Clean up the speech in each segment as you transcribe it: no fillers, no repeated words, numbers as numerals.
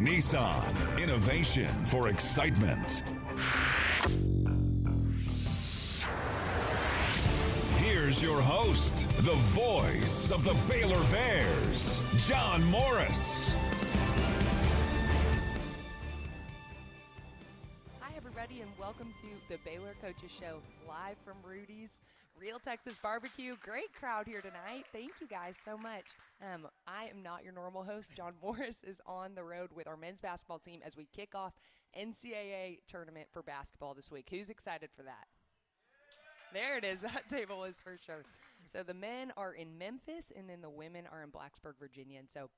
Nissan, innovation for excitement. Here's your host, the voice of the Baylor Bears, John Morris. Hi, everybody, and welcome to the Baylor Coaches Show, live from Rudy's Real Texas Barbecue. Great crowd here tonight. Thank you guys so much. I am not your normal host. John Morris is on the road with our men's basketball team as we kick off NCAA tournament for basketball this week. Who's excited for that? There it is. That table is for sure. So the men are in Memphis, and then the women are in Blacksburg, Virginia. And so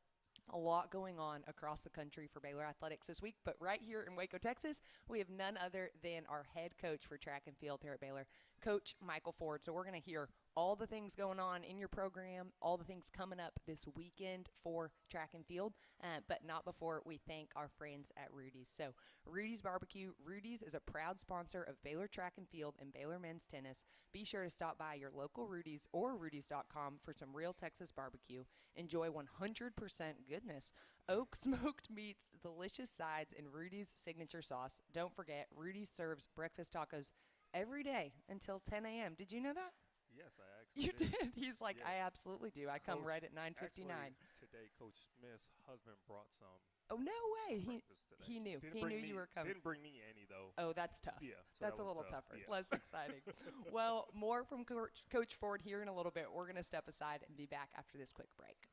a lot going on across the country for Baylor athletics this week. But right here in Waco, Texas, we have none other than our head coach for track and field here at Baylor, Coach Michael Ford. So we're going to hear all the things going on in your program, all the things coming up this weekend for track and field, but not before we thank our friends at Rudy's. So Rudy's Barbecue. Rudy's is a proud sponsor of Baylor Track and Field and Baylor Men's Tennis. Be sure to stop by your local Rudy's or Rudy's.com for some real Texas barbecue. Enjoy 100% goodness. Oak smoked meats, delicious sides, and Rudy's signature sauce. Don't forget, Rudy's serves breakfast tacos every day until 10 a.m. Did you know that? Yes, I actually You did. He's like, yes. I absolutely do. I come right at 9:59. Actually, today, Coach Smith's husband brought some. Oh, no way. He knew. He knew you were coming. Didn't bring me any, though. Oh, that's tough. Yeah. So that's that a little tough. tougher. Yeah. Less exciting. Well, more from Coach Ford here in a little bit. We're going to step aside and be back after this quick break.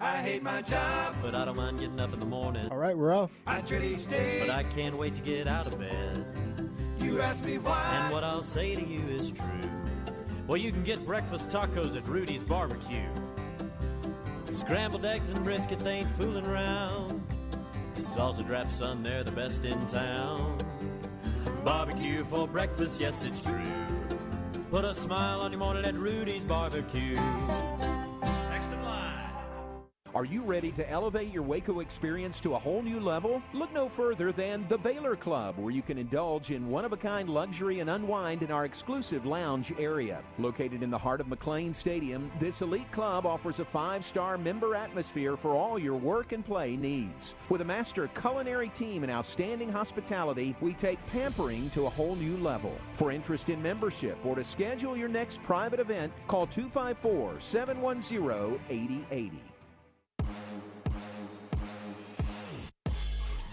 I hate my job, but I don't mind getting up in the morning. All right, we're off. I dread each day, but I can't wait to get out of bed. You ask me why, and what I'll say to you is true. Well, you can get breakfast tacos at Rudy's Barbecue. Scrambled eggs and brisket, they ain't fooling around. Salsa drap, son, they're the best in town. Barbecue for breakfast, yes, it's true. Put a smile on your morning at Rudy's Barbecue. Next in line. Are you ready to elevate your Waco experience to a whole new level? Look no further than the Baylor Club, where you can indulge in one-of-a-kind luxury and unwind in our exclusive lounge area. Located in the heart of McLean Stadium, this elite club offers a 5-star member atmosphere for all your work and play needs. With a master culinary team and outstanding hospitality, we take pampering to a whole new level. For interest in membership or to schedule your next private event, call 254-710-8080.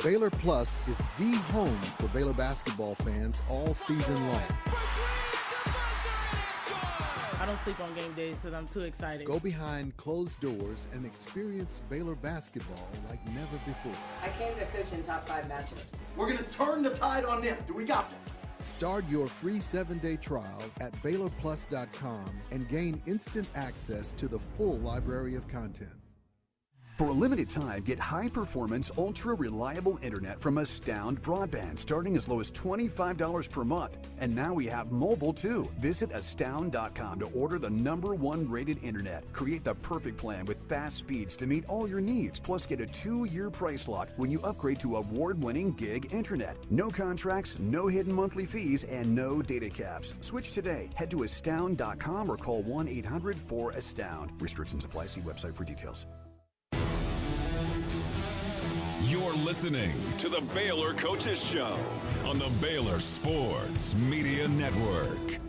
Baylor Plus is the home for Baylor basketball fans all season long. I don't sleep on game days because I'm too excited. Go behind closed doors and experience Baylor basketball like never before. I came to coach in top 5 matchups. We're going to turn the tide on them. Do we got them? Start your free 7-day trial at BaylorPlus.com and gain instant access to the full library of content. For a limited time, get high-performance, ultra-reliable internet from Astound Broadband, starting as low as $25 per month. And now we have mobile, too. Visit astound.com to order the #1 rated internet. Create the perfect plan with fast speeds to meet all your needs, plus get a 2-year price lock when you upgrade to award-winning gig internet. No contracts, no hidden monthly fees, and no data caps. Switch today. Head to astound.com or call 1-800-4ASTOUND. Restrictions apply. See website for details. You're listening to the Baylor Coaches Show on the Baylor Sports Media Network.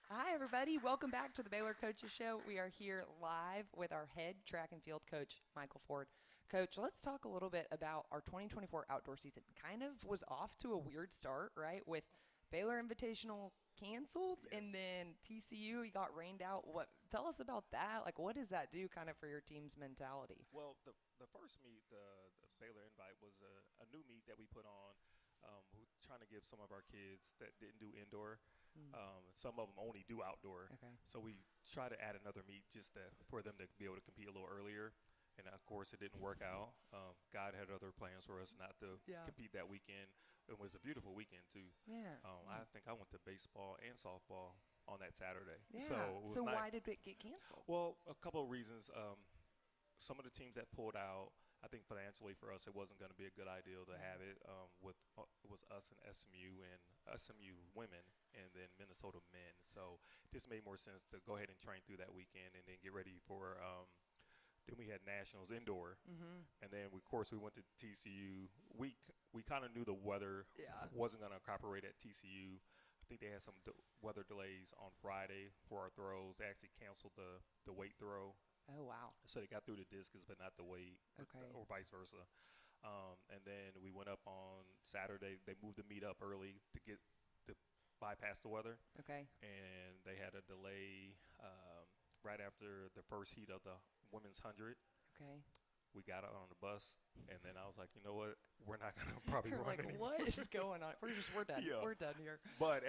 Hi, everybody. Welcome back to the Baylor Coaches Show. We are here live with our head track and field coach, Michael Ford. Coach, let's talk a little bit about our 2024 outdoor season. Kind of was off to a weird start, right, with Baylor Invitational canceled, yes. And then TCU, he got rained out. Tell us about that. Like, what does that do kind of for your team's mentality? Well, the first meet, the Baylor Invite, was a new meet that we put on. We're trying to give some of our kids that didn't do indoor. Some of them only do outdoor. Okay. So we try to add another meet just for them to be able to compete a little earlier. And, of course, it didn't work out. God had other plans for us not to compete that weekend. It was a beautiful weekend, too. Yeah. I think I went to baseball and softball on that Saturday. Yeah. So why did it get canceled? Well, a couple of reasons. Some of the teams that pulled out, I think financially for us, it wasn't going to be a good idea to have it. It was us and SMU women and then Minnesota men. So it just made more sense to go ahead and train through that weekend and then get ready for Then we had nationals indoor, and then of course we went to TCU. We kind of knew the weather wasn't going to cooperate at TCU. I think they had some weather delays on Friday for our throws. They actually canceled the weight throw. Oh, wow. So they got through the discus, but not the weight, or vice versa. And then we went up on Saturday. They moved the meet up early to bypass the weather. Okay. And they had a delay right after the first heat of the women's 100. Okay. We got on the bus, and then I was like, you know what? We're not going to probably You're run like, anymore. what is going on? We're done. Yeah. We're done here. But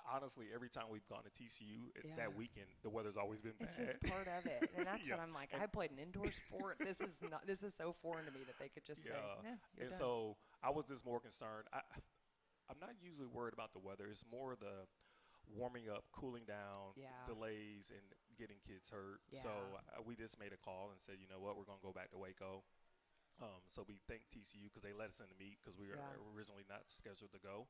honestly, every time we've gone to TCU that weekend, the weather's always been bad. It's just part of it, and that's what I'm like. I played an indoor sport. This is so foreign to me that they could just say, "Nah, you're done." So I was just more concerned. I'm not usually worried about the weather. It's more the warming up, cooling down, delays, and getting kids hurt. Yeah. So we just made a call and said, you know what, we're going to go back to Waco. So we thank TCU because they let us in the meet because we were originally not scheduled to go.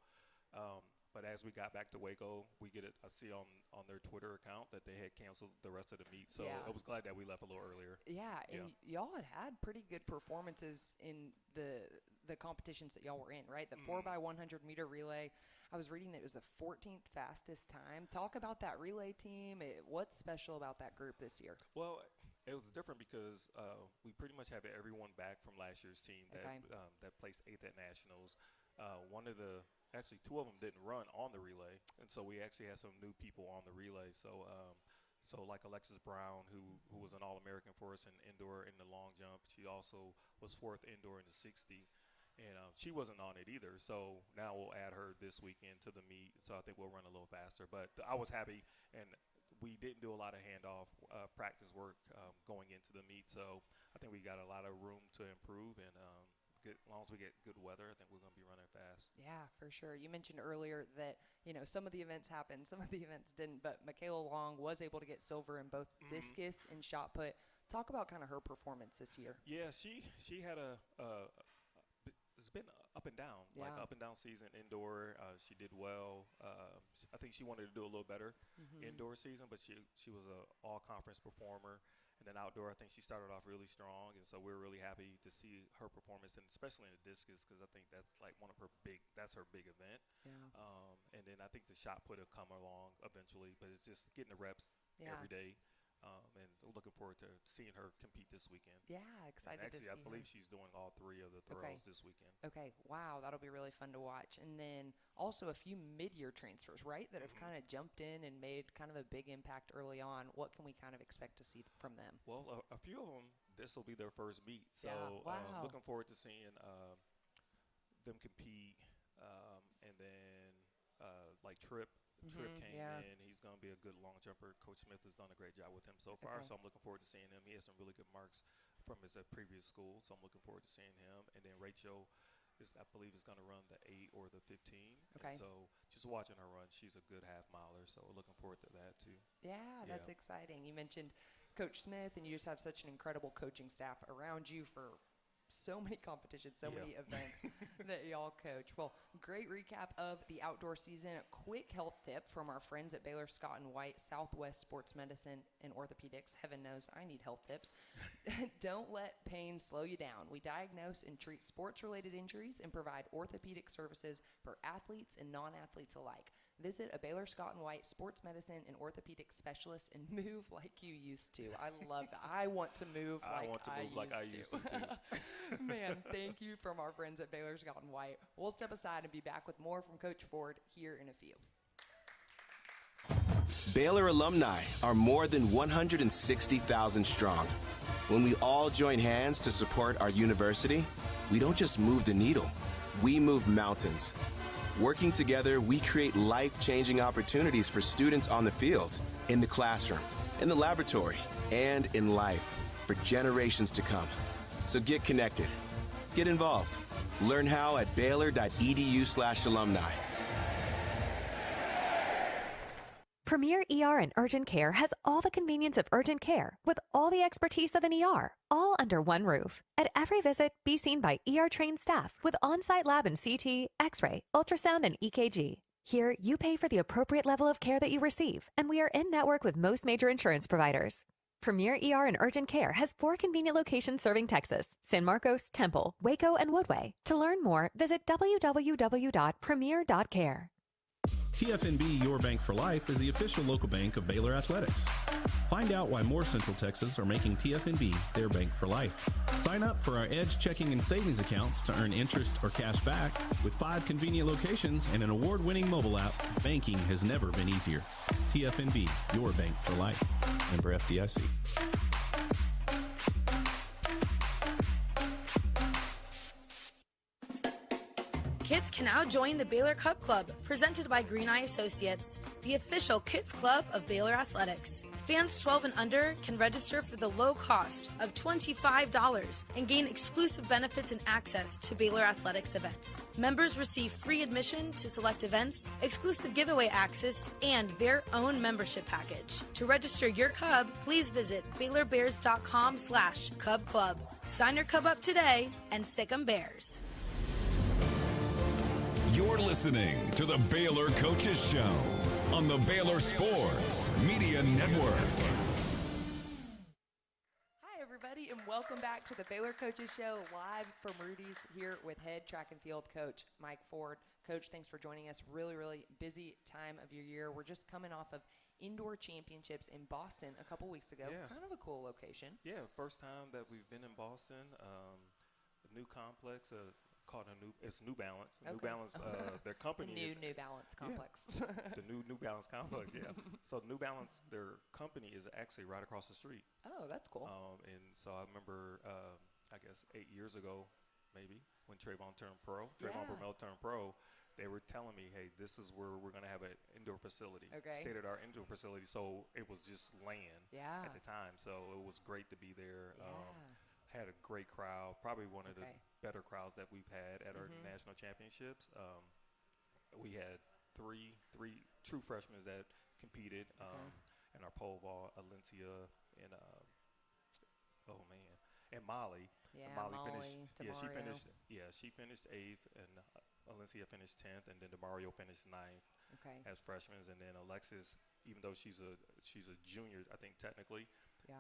But as we got back to Waco, we see on their Twitter account that they had canceled the rest of the meet. So I was glad that we left a little earlier. Yeah, and y'all had pretty good performances in the competitions that y'all were in, right? The 4x100 meter relay. I was reading that it was the 14th fastest time. Talk about that relay team. What's special about that group this year? Well, it was different because we pretty much have everyone back from last year's team that placed 8th at nationals. Actually, 2 of them didn't run on the relay, and so we actually had some new people on the relay. So like Alexis Brown, who was an All-American for us in indoor in the long jump. She also was 4th indoor in the 60, and she wasn't on it either. So now we'll add her this weekend to the meet. So I think we'll run a little faster. But I was happy, and we didn't do a lot of handoff practice work going into the meet. So I think we got a lot of room to improve, and as long as we get good weather, I think we're going to be running fast. Yeah, for sure. You mentioned earlier that, some of the events happened, some of the events didn't, but Michaela Long was able to get silver in both discus and shot put. Talk about kind of her performance this year. Yeah, she had it's been up and down, like up and down season indoor. She did well. I think she wanted to do a little better indoor season, but she was an all-conference performer. And then outdoor, I think she started off really strong, and so we're really happy to see her performance, and especially in the discus, because I think that's like that's her big event. Yeah. And then I think the shot put will come along eventually, but it's just getting the reps every day. And looking forward to seeing her compete this weekend. Yeah, excited to see her. Actually, I believe she's doing all 3 of the throws this weekend. Okay, wow, that'll be really fun to watch. And then also a few mid-year transfers, right, that have kind of jumped in and made kind of a big impact early on. What can we kind of expect to see from them? Well, a few of them, this will be their first meet. So looking forward to seeing them compete. And then like Tripp came in. He's going to be a good long jumper. Coach Smith has done a great job with him so far, so I'm looking forward to seeing him. He has some really good marks from his previous school, so I'm looking forward to seeing him. And then Rachel, I believe, is going to run the 8 or the 15. Okay. And so just watching her run, she's a good half-miler, so looking forward to that too. Yeah, that's exciting. You mentioned Coach Smith, and you just have such an incredible coaching staff around you for so many competitions, so many events that y'all coach. Well, great recap of the outdoor season. A quick health tip from our friends at Baylor Scott & White, Southwest Sports Medicine and Orthopedics. Heaven knows I need health tips. Don't let pain slow you down. We diagnose and treat sports-related injuries and provide orthopedic services for athletes and non-athletes alike. Visit a Baylor Scott & White sports medicine and orthopedic specialist and move like you used to. I love that. I want to move like I used to too. Man, thank you from our friends at Baylor Scott & White. We'll step aside and be back with more from Coach Ford here in a few. Baylor alumni are more than 160,000 strong. When we all join hands to support our university, we don't just move the needle, we move mountains. Working together, we create life-changing opportunities for students on the field, in the classroom, in the laboratory, and in life for generations to come. So get connected. Get involved. Learn how at baylor.edu/alumni. Premier ER and Urgent Care has all the convenience of urgent care with all the expertise of an ER, all under one roof. At every visit, be seen by ER-trained staff with on-site lab and CT, X-ray, ultrasound, and EKG. Here, you pay for the appropriate level of care that you receive, and we are in network with most major insurance providers. Premier ER and Urgent Care has 4 convenient locations serving Texas: San Marcos, Temple, Waco, and Woodway. To learn more, visit www.premier.care. TFNB Your Bank for Life is the official local bank of Baylor Athletics. Find out why more Central Texas are making TFNB their bank for life. Sign up for our Edge checking and savings accounts to earn interest or cash back. With 5 convenient locations and an award-winning mobile app, banking has never been easier. TFNB Your Bank for Life. Member FDIC. Kids can now join the Baylor Cup Club, presented by Green Eye Associates, the official kids club of Baylor Athletics. Fans 12 and under can register for the low cost of $25 and gain exclusive benefits and access to Baylor Athletics events. Members receive free admission to select events, exclusive giveaway access, and their own membership package. To register your Cub, please visit BaylorBears.com/Cub Club. Sign your Cub up today and sick 'em Bears. You're listening to the Baylor Coaches Show on the Baylor Sports Media Network. Hi, everybody, and welcome back to the Baylor Coaches Show, live from Rudy's, here with head track and field coach Mike Ford. Coach, thanks for joining us. Really busy time of your year. We're just coming off of indoor championships in Boston a couple weeks ago. Yeah. Kind of a cool location. Yeah, first time that we've been in Boston. A new complex. Called it's New Balance. Okay. New Balance, their company is New Balance complex. Yeah, the New Balance complex. Yeah. So New Balance, their company is actually right across the street. Oh, that's cool. And so I remember, I guess 8 years ago, maybe when Trayvon turned pro, Bromell turned pro. They were telling me, hey, this is where we're going to have an indoor facility, state-of-the-art indoor facility. So it was just land at the time. So it was great to be there. Had a great crowd, probably one of the better crowds that we've had at our national championships. We had three true freshmen that competed in our pole vault, Alencia and and Molly. Yeah, Molly finished. She finished 8th, and Alencia finished 10th, and then DeMario finished 9th as freshmen, and then Alexis, even though she's a junior, I think technically.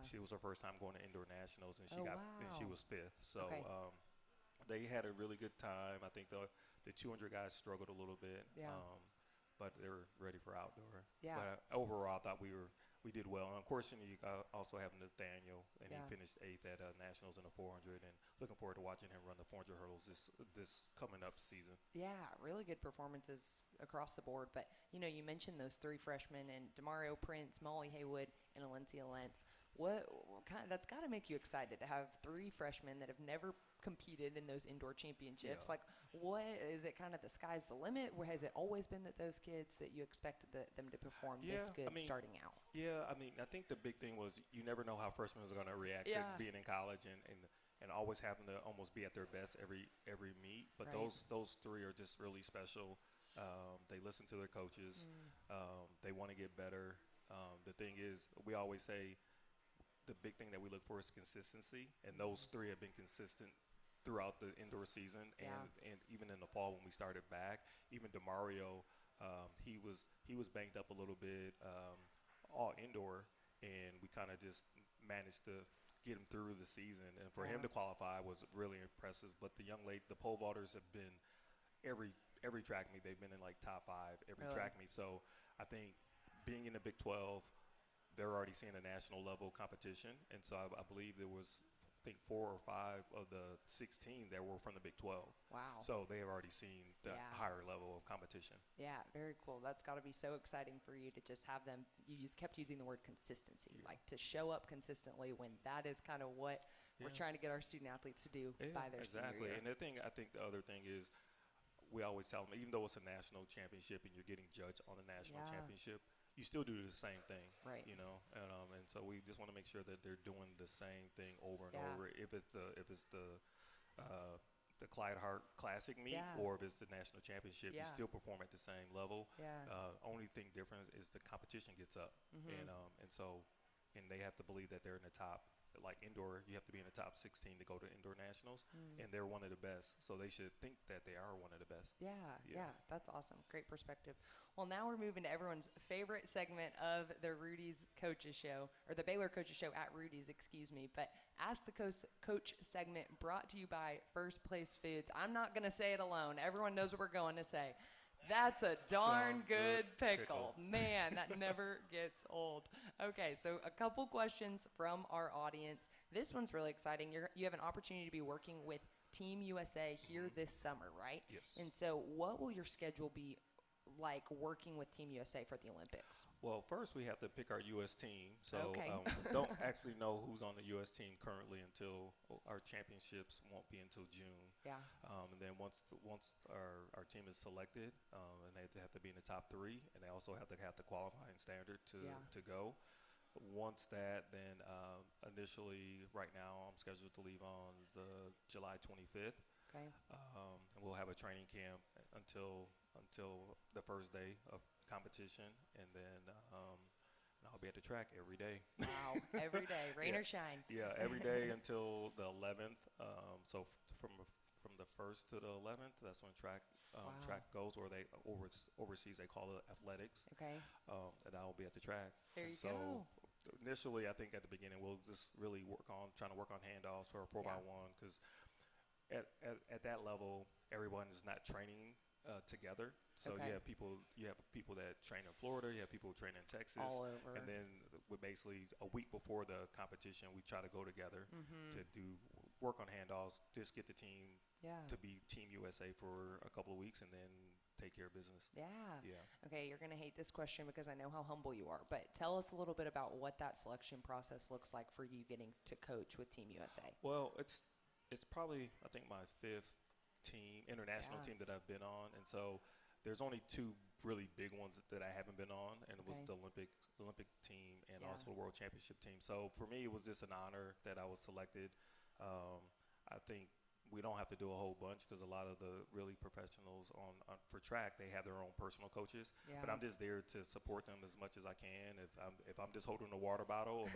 She was her first time going to indoor nationals, and she was 5th. So they had a really good time. I think the 200 guys struggled a little bit, but they were ready for outdoor. But overall, I thought we did well. And of course, you also have Nathaniel, and he finished 8th at nationals in the 400, and looking forward to watching him run the 400 hurdles this coming up season. Yeah, really good performances across the board. But you mentioned those 3 freshmen, and DeMario Prince, Molly Haywood, and Alencia Lentz. What kind? That's got to make you excited to have 3 freshmen that have never competed in those indoor championships. Like, what is it? Kind of the sky's the limit? Or has it always been that those kids that you expected them to perform this good starting out? Yeah, I think the big thing was you never know how freshmen are going to react to being in college and always having to almost be at their best every meet. But those 3 are just really special. They listen to their coaches. They want to get better. The thing is, we always say, the big thing that we look for is consistency, and those 3 have been consistent throughout the indoor season and even in the fall when we started back. Even DeMario, he was banged up a little bit all indoor, and we kind of just managed to get him through the season. And for him to qualify was really impressive. But the pole vaulters have been every track meet. They've been in like top 5 every track meet. So I think being in the Big 12, they're already seeing a national level competition, and so I believe there was, 4 or 5 of the 16 that were from the Big 12. Wow! So they have already seen the higher level of competition. Yeah, very cool. That's got to be so exciting for you to just have them. You kept using the word consistency, like to show up consistently when that is kind of what we're trying to get our student athletes to do by their senior year. And I think the other thing is, we always tell them, even though it's a national championship and you're getting judged on the national championship, you still do the same thing, right? And so we just want to make sure that they're doing the same thing over and over. If it's the Clyde Hart Classic meet or if it's the national championship, you still perform at the same level. Only thing different is the competition gets up, and they have to believe that they're in the top like indoor, you have to be in the top 16 to go to indoor nationals, and they're one of the best. So they should think that they are one of the best. Yeah, that's awesome. Great perspective. Well, now we're moving to everyone's favorite segment of the Rudy's Coaches Show, or the Baylor Coaches Show at Rudy's, excuse me. But Ask the Coach segment brought to you by First Place Foods. I'm not going to say it alone. Everyone knows what we're going to say. That's a darn good pickle. Man, that never gets old. Okay, so a couple questions from our audience. This one's really exciting. You have an opportunity to be working with Team USA here this summer, right? Yes. And so what will your schedule be like working with Team USA for the Olympics? Well, first we have to pick our U.S. team. So don't actually know who's on the U.S. team currently until our championships won't be until June. Yeah. And then once our team is selected, and they have to be in the top 3, and they also have to have the qualifying standard to go. Once that, then initially, right now, I'm scheduled to leave on the July 25th. Okay. And we'll have a training camp until the first day of competition, and then I'll be at the track every day. Wow, every day, rain or shine. Yeah, every day until the 11th. So from the 1st to the 11th, that's when track goes, or they overseas they call it athletics. Okay. And I'll be at the track. There you go. So initially, I think at the beginning we'll just really trying to work on handoffs for a 4x1, because at that level, everyone is not training together. So you have people that train in Florida, you have people who train in Texas, all over. And then we basically a week before the competition, we try to go together to work on handoffs, just get the team to be Team USA for a couple of weeks, and then take care of business. Yeah. Okay, you're gonna hate this question because I know how humble you are, but tell us a little bit about what that selection process looks like for you getting to coach with Team USA. Well, it's probably, I think, my 5th international team that I've been on, and so there's only 2 really big ones that I haven't been on, and it was the Olympic team and also the World Championship team. So for me, it was just an honor that I was selected. I think we don't have to do a whole bunch, because a lot of the really professionals for track, they have their own personal coaches. But I'm just there to support them as much as I can. If I'm just holding a water bottle,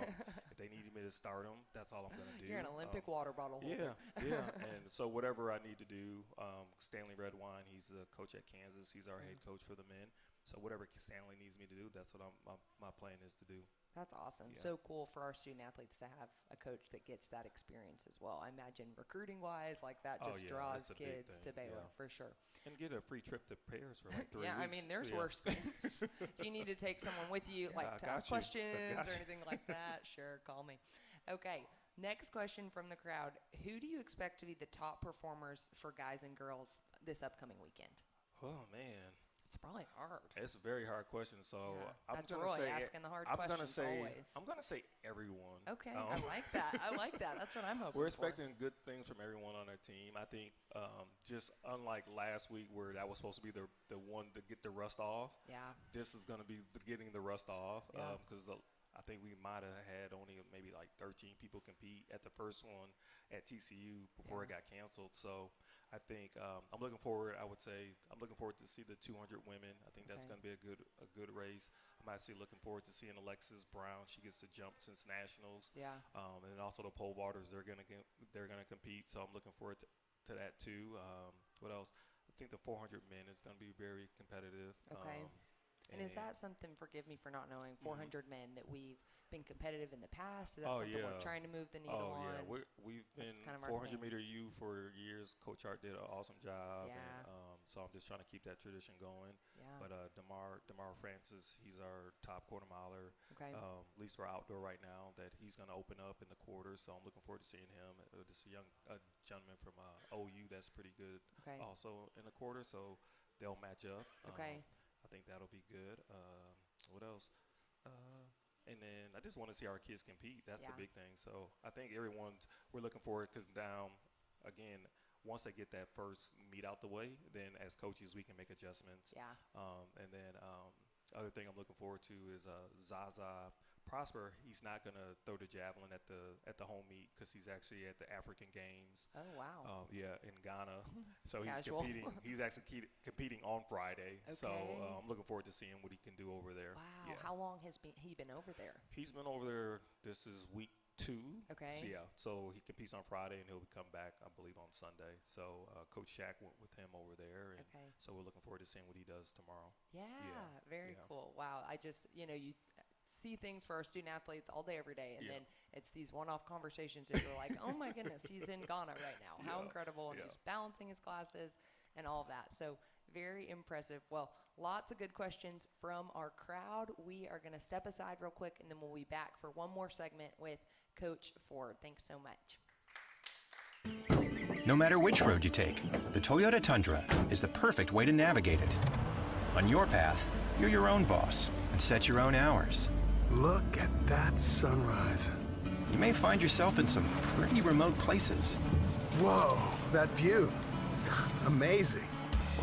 if they need me to start them, that's all I'm going to do. You're an Olympic water bottle holder. Yeah. And so whatever I need to do, Stanley Redwine, he's the coach at Kansas. He's our head coach for the men. So whatever Stanley needs me to do, that's what my plan is to do. That's awesome. Yeah. So cool for our student athletes to have a coach that gets that experience as well. I imagine recruiting-wise, like that just draws kids to Baylor for sure. And get a free trip to Paris for like 3 weeks. I mean, there's worse things. Do you need to take someone with you, like to ask questions or anything like that? Sure, call me. Okay, next question from the crowd. Who do you expect to be the top performers for guys and girls this upcoming weekend? Oh, man. It's probably hard. It's a very hard question. So I'm that's going to say asking the hard questions always. I'm going to say everyone. Okay, I like that. That's what I'm hoping We're for. expecting good things from everyone on our team. I think just unlike last week where that was supposed to be the one to get the rust off. Yeah. This is going to be getting the rust off, because I think we might have had only maybe like 13 people compete at the first one at TCU before it got canceled. So I think I'm looking forward. I'm looking forward to see the 200 women. I think that's going to be a good race. I'm actually looking forward to seeing Alexis Brown. She gets to jump since nationals. Yeah. And then also the pole vaulters. They're gonna compete. So I'm looking forward to that too. What else? I think the 400 men is going to be very competitive. Okay. And is that something, forgive me for not knowing, 400 men that we've been competitive in the past? Is that something we're trying to move the needle on? We've been kind of 400 meter U for years. Coach Hart did an awesome job. Yeah. And, so I'm just trying to keep that tradition going. Yeah. But DeMar Francis, he's our top quarter miler. Okay. At least for outdoor right now, that he's going to open up in the quarters. So I'm looking forward to seeing him. Just a young gentleman from OU that's pretty good also in the quarter. So they'll match up. Okay. I think that'll be good. What else? And then I just want to see our kids compete. That's the big thing. So I think we're looking forward, because now, again, once they get that first meet out the way, then as coaches we can make adjustments. Yeah. And then other thing I'm looking forward to is Zaza Prosper. He's not going to throw the javelin at the home meet, because he's actually at the African Games. Oh, wow. In Ghana. So he's Casual. competing. He's actually competing on Friday. Okay. So I'm looking forward to seeing what he can do over there. Wow. Yeah. How long has he been over there? He's been over there. This is week 2. Okay. So, yeah, so he competes on Friday, and he'll come back, I believe, on Sunday. So Coach Shaq went with him over there, and so we're looking forward to seeing what he does tomorrow. Yeah, very cool. Wow, I just, you see things for our student athletes all day, every day, and then it's these one-off conversations that you're like, oh my goodness, he's in Ghana right now. How incredible, and he's balancing his classes and all of that. So very impressive. Well, lots of good questions from our crowd. We are going to step aside real quick, and then we'll be back for one more segment with Coach Ford. Thanks so much. No matter which road you take, the Toyota Tundra is the perfect way to navigate it. On your path, you're your own boss and set your own hours. Look at that sunrise. You may find yourself in some pretty remote places. Whoa, that view. It's amazing.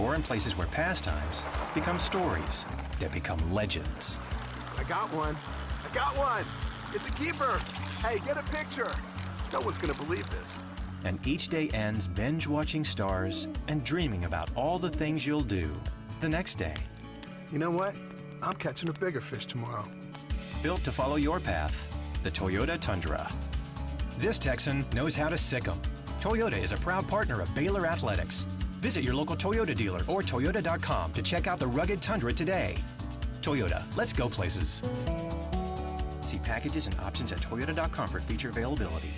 Or in places where pastimes become stories that become legends. I got one. It's a keeper. Hey, get a picture. No one's gonna believe this. And each day ends binge-watching stars and dreaming about all the things you'll do the next day. You know what? I'm catching a bigger fish tomorrow. Built to follow your path, the Toyota Tundra. This Texan knows how to sick 'em. Toyota is a proud partner of Baylor Athletics. Visit your local Toyota dealer or Toyota.com to check out the rugged Tundra today. Toyota, let's go places. See packages and options at Toyota.com for feature availability.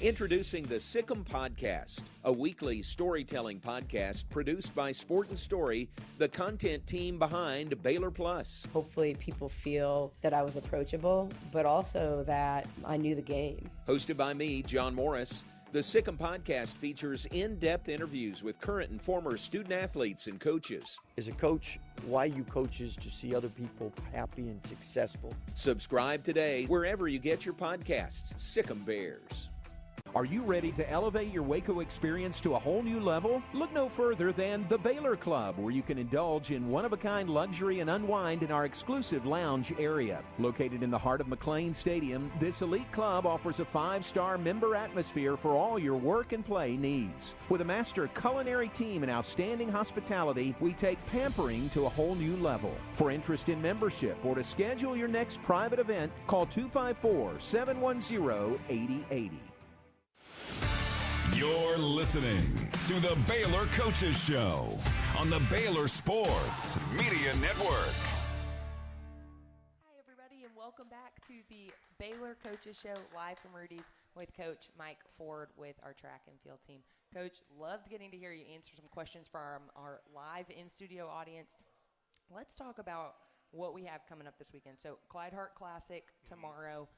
Introducing the Sick 'em Podcast, a weekly storytelling podcast produced by Sport and Story, the content team behind Baylor Plus. Hopefully people feel that I was approachable, but also that I knew the game. Hosted by me, John Morris, the Sick 'em Podcast features in-depth interviews with current and former student athletes and coaches. As a coach, why you coach is to see other people happy and successful. Subscribe today wherever you get your podcasts. Sick 'em Bears. Are you ready to elevate your Waco experience to a whole new level? Look no further than the Baylor Club, where you can indulge in one-of-a-kind luxury and unwind in our exclusive lounge area. Located in the heart of McLean Stadium, this elite club offers a 5-star member atmosphere for all your work and play needs. With a master culinary team and outstanding hospitality, we take pampering to a whole new level. For interest in membership or to schedule your next private event, call 254-710-8080. You're listening to the Baylor Coaches Show on the Baylor Sports Media Network. Hi, everybody, and welcome back to the Baylor Coaches Show live from Rudy's with Coach Mike Ford with our track and field team. Coach, loved getting to hear you answer some questions from our live in-studio audience. Let's talk about what we have coming up this weekend. So, Clyde Hart Classic tomorrow,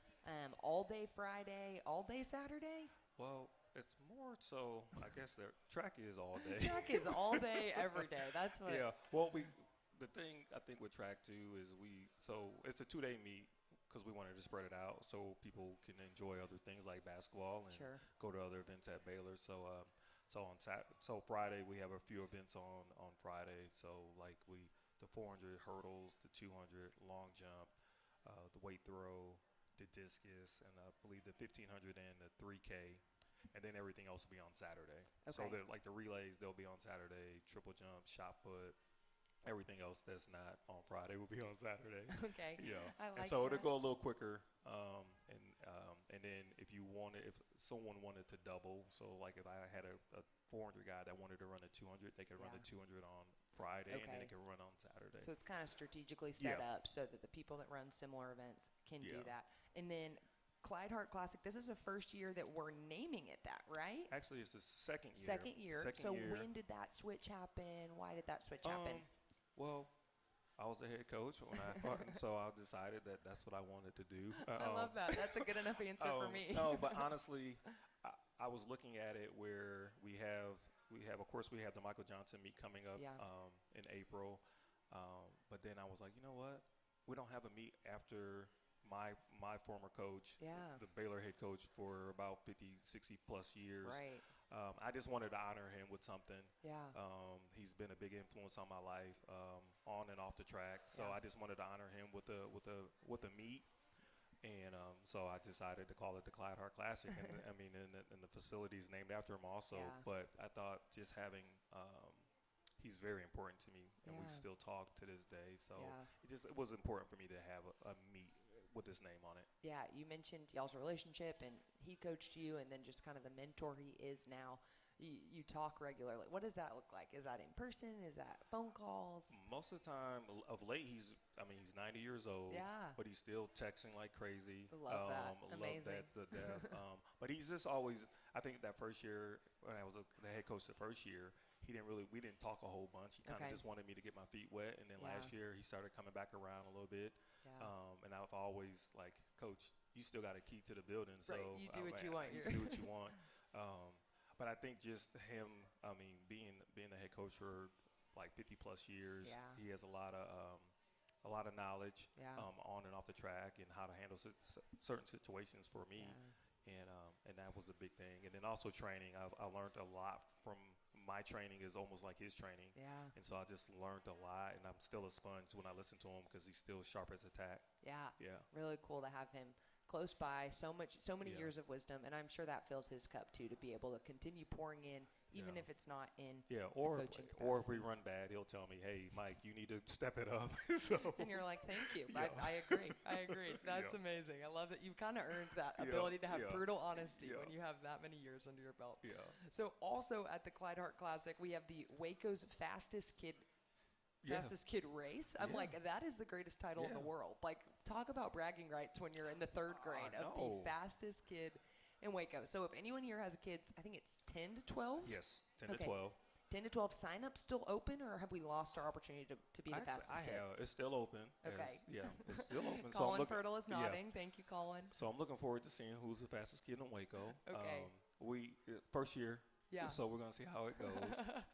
all day Friday, all day Saturday? Well, it's more so, I guess the track is all day. Track is all day, every day. That's what. Yeah. Well, the thing I think with track too is so it's a 2-day meet because we wanted to spread it out so people can enjoy other things like basketball and go to other events at Baylor. So so Friday we have a few events on Friday. So like the 400 hurdles, the 200 long jump, the weight throw, the discus, and I believe the 1500 and the 3K. And then everything else will be on Saturday. Okay. So like the relays, they'll be on Saturday, triple jump, shot put, everything else that's not on Friday will be on Saturday. Okay. Yeah. I like and so that. it'll go a little quicker. And then if someone wanted to double, so like if I had a 400 guy that wanted to run a 200, they could run the 200 on Friday and then they can run on Saturday. So it's kind of strategically set up so that the people that run similar events can do that. And then Clyde Hart Classic, this is the first year that we're naming it that, right? Actually, it's the second year. Second year. When did that switch happen? Why did that switch happen? Well, I was the head coach when so I decided that that's what I wanted to do. I love that. That's a good enough answer for me. No, but honestly, I was looking at it where we have of course we have the Michael Johnson meet coming up in April, but then I was like, you know what? We don't have a meet after my former coach, the Baylor head coach for about 50, 60 plus years. Right. I just wanted to honor him with something. Yeah. He's been a big influence on my life, on and off the track. So I just wanted to honor him with a meet. And so I decided to call it the Clyde Hart Classic. And I mean, and the facility is named after him also. Yeah. But I thought just having he's very important to me, and we still talk to this day. So it was important for me to have a meet with his name on it. Yeah, you mentioned y'all's relationship, and he coached you, and then just kind of the mentor he is now. You talk regularly. What does that look like? Is that in person? Is that phone calls? Most of the time, of late, he's 90 years old. Yeah. But he's still texting like crazy. Love that. Amazing. Love that to death. But he's just always, I think that first year, when I was the head coach the first year, we didn't talk a whole bunch. He kind of just wanted me to get my feet wet. And then last year, he started coming back around a little bit. Yeah. And I've always, like, Coach, you still got a key to the building. Right. So You do what you want. You can do what you want. But I think just him, being the head coach for like 50 plus years, he has a lot of knowledge on and off the track and how to handle certain situations for me, and that was a big thing. And then also training, I learned a lot from my training is almost like his training, and so I just learned a lot, and I'm still a sponge when I listen to him because he's still sharp as a tack. Yeah, really cool to have him close by, so many years of wisdom, and I'm sure that fills his cup too, to be able to continue pouring in, even if it's not in or coaching capacity. Or if we run bad, he'll tell me, "Hey, Mike, you need to step it up." And you're like, "Thank you." I agree. That's amazing. I love that you kind of earned that ability to have brutal honesty when you have that many years under your belt. Yeah. So also at the Clyde Hart Classic, we have the Waco's fastest kid race. I'm like, that is the greatest title in the world. Like, talk about bragging rights when you're in the third grade of the fastest kid in Waco. So if anyone here has kids, I think it's 10 to 12? Yes, 10 to 12. 10 to 12, sign up still open, or have we lost our opportunity to be the fastest kid? It's still open. Okay. It's still open. Colin Pirtle is nodding. Thank you, Colin. So I'm looking forward to seeing who's the fastest kid in Waco. Okay. First year. Yeah. So we're going to see how it goes.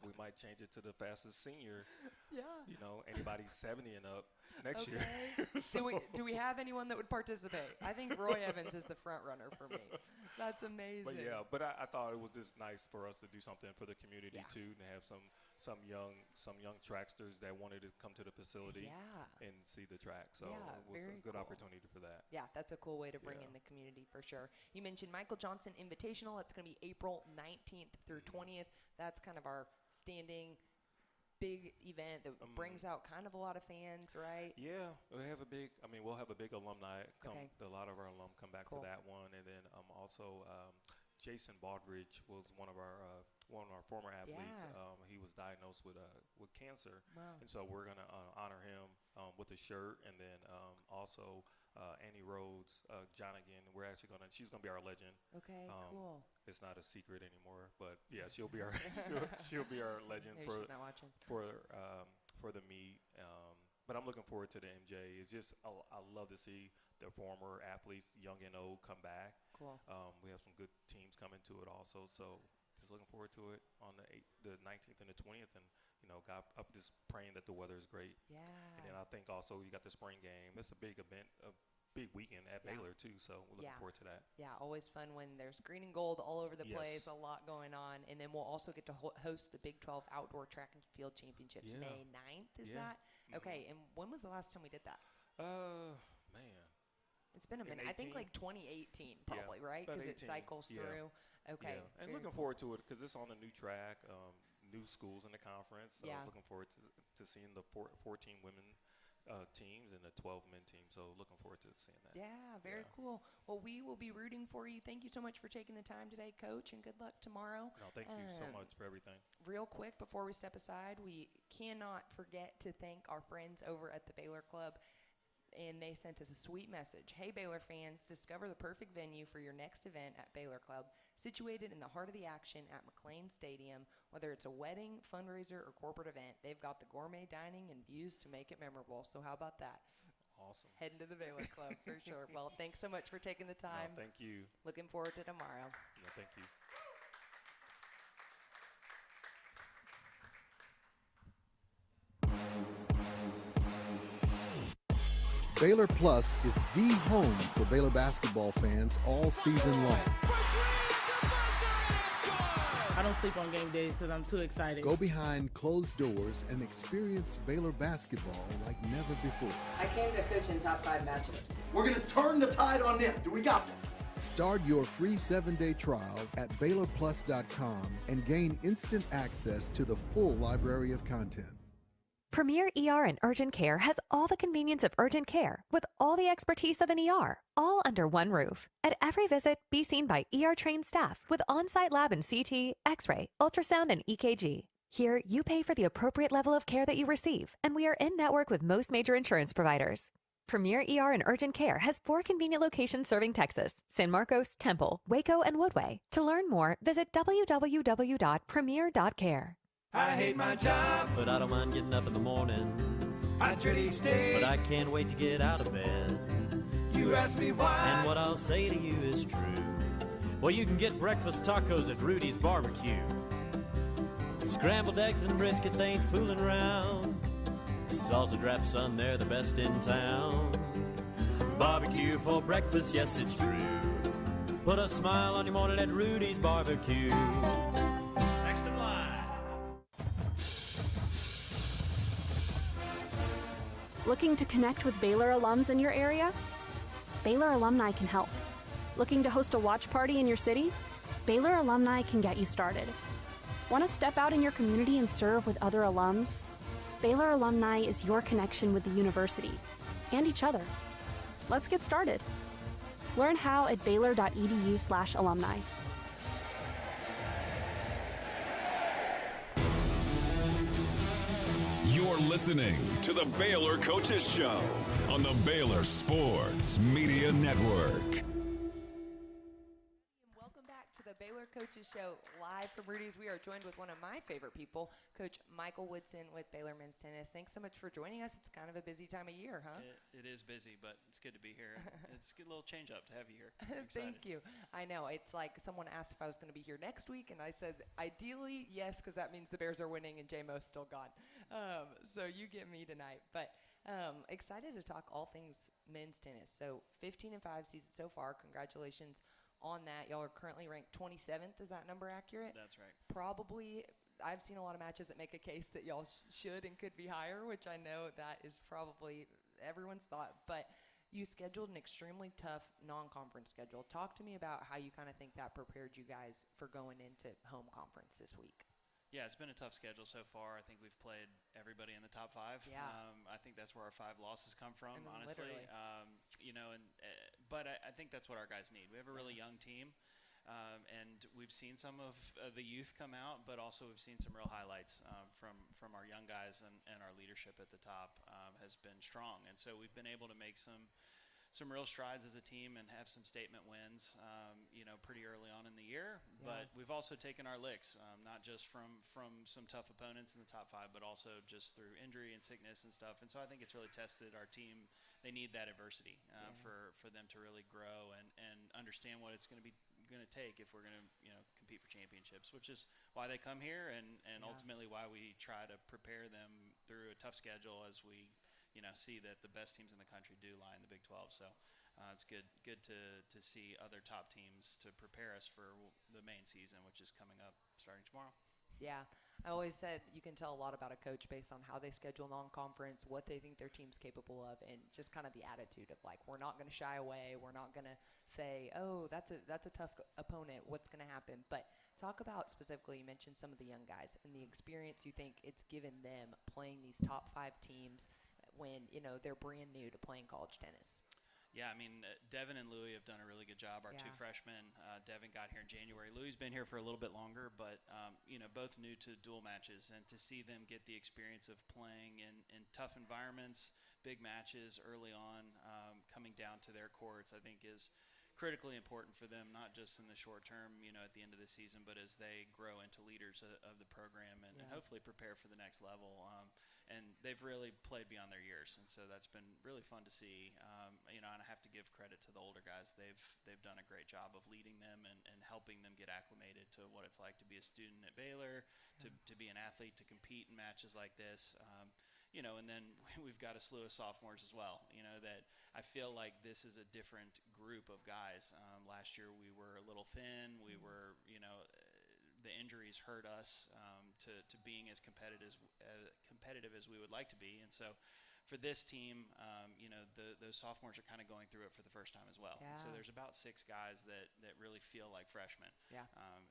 We might change it to the fastest senior. Yeah. Anybody 70 and up next year. Do we have anyone that would participate? I think Roy Evans is the front runner for me. That's amazing. But I thought it was just nice for us to do something for the community too, and have some young tracksters that wanted to come to the facility and see the track. So it was a good opportunity for that. Yeah, that's a cool way to bring in the community for sure. You mentioned Michael Johnson Invitational. That's going to be April 19th through 20th. That's kind of our standing big event that brings out kind of a lot of fans, right? Yeah, we'll have a big alumni. A lot of our alum come back for that one, and then also Jason Baldridge was one of our former athletes. He was diagnosed with cancer, and so we're gonna honor him with a shirt, and then also Annie Rhodes, Johnigan. She's gonna be our legend. Okay, cool. It's not a secret anymore, but she'll be our she'll be our legend Maybe for she's not watching. for the meet. But I'm looking forward to the MJ. It's just I love to see the former athletes, young and old, come back. Cool. We have some good teams coming to it also, so just looking forward to it on the 19th and the 20th, and God, I'm just praying that the weather is great. Yeah. And then I think also you got the spring game. It's a big event, a big weekend at Baylor too, so we're looking forward to that. Yeah, always fun when there's green and gold all over the place, a lot going on. And then we'll also get to host the Big 12 Outdoor Track and Field Championships May 9th, is that? Okay, and when was the last time we did that? Man. It's been a minute. I think like 2018 probably, right? Because it cycles through. Okay. Yeah. And looking forward to it because it's on a new track, new schools in the conference. So looking forward to seeing the 14 women teams and the 12 men teams. So looking forward to seeing that. Yeah, very cool. Well, we will be rooting for you. Thank you so much for taking the time today, Coach, and good luck tomorrow. No, thank you so much for everything. Real quick, before we step aside, we cannot forget to thank our friends over at the Baylor Club. And they sent us a sweet message. Hey, Baylor fans, discover the perfect venue for your next event at Baylor Club. Situated in the heart of the action at McLean Stadium, whether it's a wedding, fundraiser, or corporate event, they've got the gourmet dining and views to make it memorable. So how about that? Awesome. Heading to the Baylor Club for sure. Well, thanks so much for taking the time. No, thank you. Looking forward to tomorrow. No, thank you. Baylor Plus is the home for Baylor basketball fans all season long. I don't sleep on game days because I'm too excited. Go behind closed doors and experience Baylor basketball like never before. I came to coach in top 5 matchups. We're going to turn the tide on them. Do we got them? Start your free 7-day trial at BaylorPlus.com and gain instant access to the full library of content. Premier ER and Urgent Care has all the convenience of urgent care with all the expertise of an ER, all under one roof. At every visit, be seen by ER-trained staff with on-site lab and CT, X-ray, ultrasound, and EKG. Here, you pay for the appropriate level of care that you receive, and we are in network with most major insurance providers. Premier ER and Urgent Care has 4 convenient locations serving Texas: San Marcos, Temple, Waco, and Woodway. To learn more, visit www.premier.care. I hate my job, but I don't mind getting up in the morning. I dread each day, but I can't wait to get out of bed. You ask me why, and what I'll say to you is true. Well, you can get breakfast tacos at Rudy's Barbecue. Scrambled eggs and brisket, they ain't fooling around. Sausage wrap, son, they're the best in town. Barbecue for breakfast, yes, it's true. Put a smile on your morning at Rudy's Barbecue. Next in line. Looking to connect with Baylor alums in your area? Baylor alumni can help. Looking to host a watch party in your city? Baylor alumni can get you started. Want to step out in your community and serve with other alums? Baylor alumni is your connection with the university and each other. Let's get started. Learn how at baylor.edu/alumni. You're listening to the Baylor Coaches Show on the Baylor Sports Media Network. Welcome back to the Baylor Coaches Show live from Rudy's. We are joined with one of my favorite people, Coach Michael Woodson with Baylor Men's Tennis. Thanks so much for joining us. It's kind of a busy time of year, huh? It is busy, but it's good to be here. It's a little change up to have you here. I'm excited. Thank you. I know. It's like someone asked if I was going to be here next week, and I said ideally yes, because that means the Bears are winning and J-Mo's still gone. So you get me tonight. But excited to talk all things men's tennis. So 15-5 season so far. Congratulations on that. Y'all are currently ranked 27th. Is that number accurate? That's right. Probably. I've seen a lot of matches that make a case that y'all should and could be higher, which I know that is probably everyone's thought. But you scheduled an extremely tough non-conference schedule. Talk to me about how you kind of think that prepared you guys for going into home conference this week. Yeah, it's been a tough schedule so far. I think we've played everybody in the top 5. Yeah. I think that's where our 5 losses come from, honestly. Literally. But I think that's what our guys need. We have a really young team, and we've seen some of the youth come out, but also we've seen some real highlights from our young guys, and our leadership at the top has been strong. And so we've been able to make some real strides as a team and have some statement wins, pretty early on in the year. Yeah. But we've also taken our licks, not just from some tough opponents in the top 5, but also just through injury and sickness and stuff. And so I think it's really tested our team. They need that adversity for them to really grow and understand what it's going to take if we're going to compete for championships, which is why they come here and ultimately why we try to prepare them through a tough schedule as we see that the best teams in the country do lie in the Big 12. So it's good to see other top teams to prepare us for the main season, which is coming up starting tomorrow. Yeah, I always said you can tell a lot about a coach based on how they schedule non-conference, what they think their team's capable of, and just kind of the attitude of like, we're not going to shy away. We're not going to say, oh, that's a tough opponent. What's going to happen? But talk about specifically, you mentioned some of the young guys and the experience you think it's given them playing these top 5 teams when they're brand new to playing college tennis. Yeah, I mean, Devin and Louie have done a really good job. Our 2 freshmen, Devin got here in January. Louie's been here for a little bit longer, but, both new to dual matches. And to see them get the experience of playing in tough environments, big matches early on, coming down to their courts, I think is critically important for them, not just in the short term, at the end of the season, but as they grow into leaders of the program and hopefully prepare for the next level. And they've really played beyond their years, and so that's been really fun to see. And I have to give credit to the older guys. They've done a great job of leading them and helping them get acclimated to what it's like to be a student at Baylor, to be an athlete, to compete in matches like this. And then we've got a slew of sophomores as well, that I feel like this is a different group of guys. Last year we were a little thin. We were, the injuries hurt us to being as competitive as we would like to be. And so for this team, those sophomores are kind of going through it for the first time as well. Yeah. So there's about 6 guys that really feel like freshmen. Yeah.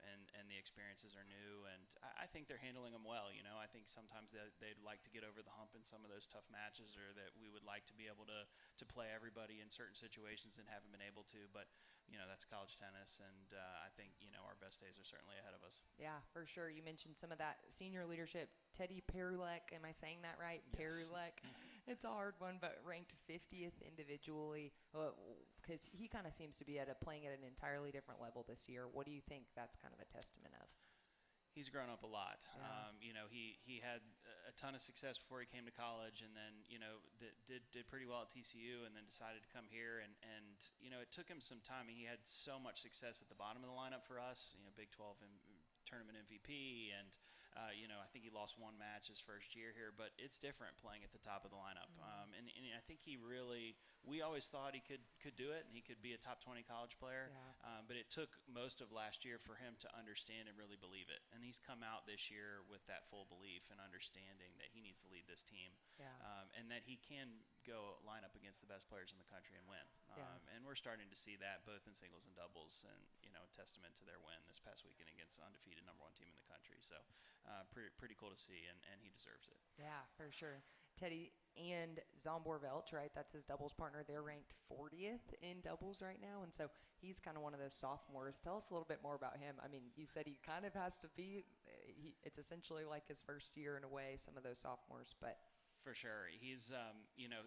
And the experiences are new, and I think they're handling them well. You know, I think sometimes they'd like to get over the hump in some of those tough matches, or that we would like to be able to play everybody in certain situations and haven't been able to. But, you know, that's college tennis, and I think, you know, our best days are certainly ahead of us. Yeah, for sure. You mentioned some of that senior leadership. Teddy Perulek, am I saying that right? Yes. Perulek. It's a hard one, but ranked 50th individually, because he kind of seems to be playing at an entirely different level this year. What do you think that's kind of a testament of? He's grown up a lot. Yeah. You know, he had a ton of success before he came to college, and then, you know, did pretty well at TCU, and then decided to come here. And you know, it took him some time. He had so much success at the bottom of the lineup for us. You know, Big 12 tournament MVP, and you know, I think he lost one match his first year here, but it's different playing at the top of the lineup. And I think we always thought he could do it, and he could be a top 20 college player. Yeah. But it took most of last year for him to understand and really believe it. And he's come out this year with that full belief and understanding that he needs to lead this team, and that he can go line up against the best players in the country and win. And we're starting to see that both in singles and doubles, and, you know, a testament to their win this past weekend against the undefeated #1 team in the country. So pretty cool to see, and he deserves it. Yeah, for sure. Teddy and Zombor Velch, right? That's his doubles partner. They're ranked 40th in doubles right now, and so he's kind of one of those sophomores. Tell us a little bit more about him. I mean, you said he kind of has to be. It's essentially like his first year in a way, some of those sophomores, but. For sure. He's, you know,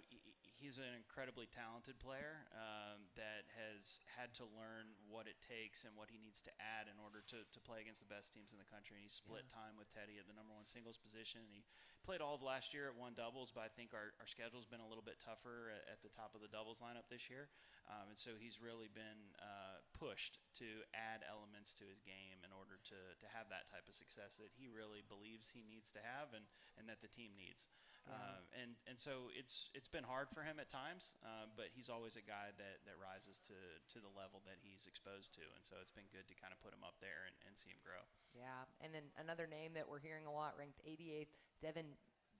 he's an incredibly talented player that has had to learn what it takes and what he needs to add in order to play against the best teams in the country. And he split time with Teddy at the #1 singles position. And he played all of last year at one doubles, but I think our schedule's been a little bit tougher at the top of the doubles lineup this year. And so he's really been pushed to add elements to his game in order to have that type of success that he really believes he needs to have, and that the team needs. And so it's been hard for him at times, but he's always a guy that rises to the level that he's exposed to, and so it's been good to kind of put him up there and see him grow. Yeah, and then another name that we're hearing a lot, ranked 88th, Devin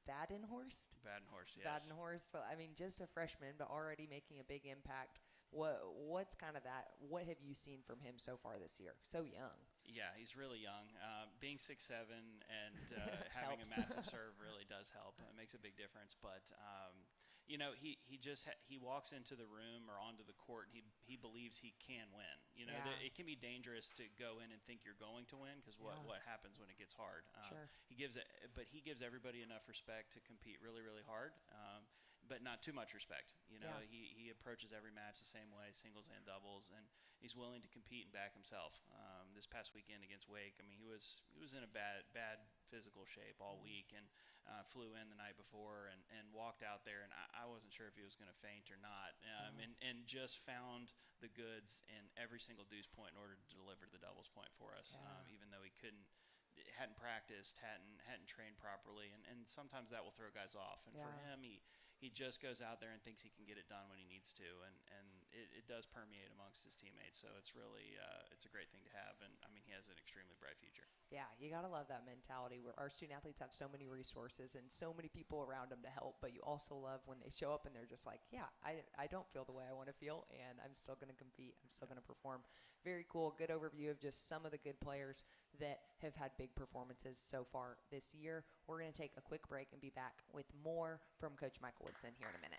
Badenhorst? Badenhorst, yes. Badenhorst, well, I mean, just a freshman, but already making a big impact. What's kind of that? What have you seen from him so far this year? So young. Yeah, he's really young. Being 6'7" and having a massive serve really does help. It makes a big difference. But you know, he walks into the room or onto the court, and he believes he can win. You know, it can be dangerous to go in and think you're going to win, because what happens when it gets hard? Sure. He gives everybody enough respect to compete really, really hard. But not too much respect. You know, he approaches every match the same way, singles and doubles, and he's willing to compete and back himself. This past weekend against Wake, I mean, he was in a bad physical shape all week, and flew in the night before and walked out there, and I wasn't sure if he was going to faint or not, and just found the goods in every single deuce point in order to deliver the doubles point for us, even though he hadn't practiced, hadn't trained properly, and sometimes that will throw guys off. And for him, he just goes out there and thinks he can get it done when he needs to, and it does permeate amongst his teammates. So it's really it's a great thing to have, and I mean, he has an extremely bright future. Yeah, you gotta love that mentality where our student athletes have so many resources and so many people around them to help, but you also love when they show up and they're just like, yeah, I don't feel the way I want to feel, and I'm still gonna compete, I'm still gonna perform. Very cool, good overview of just some of the good players that have had big performances so far this year. We're going to take a quick break and be back with more from Coach Michael Woodson here in a minute.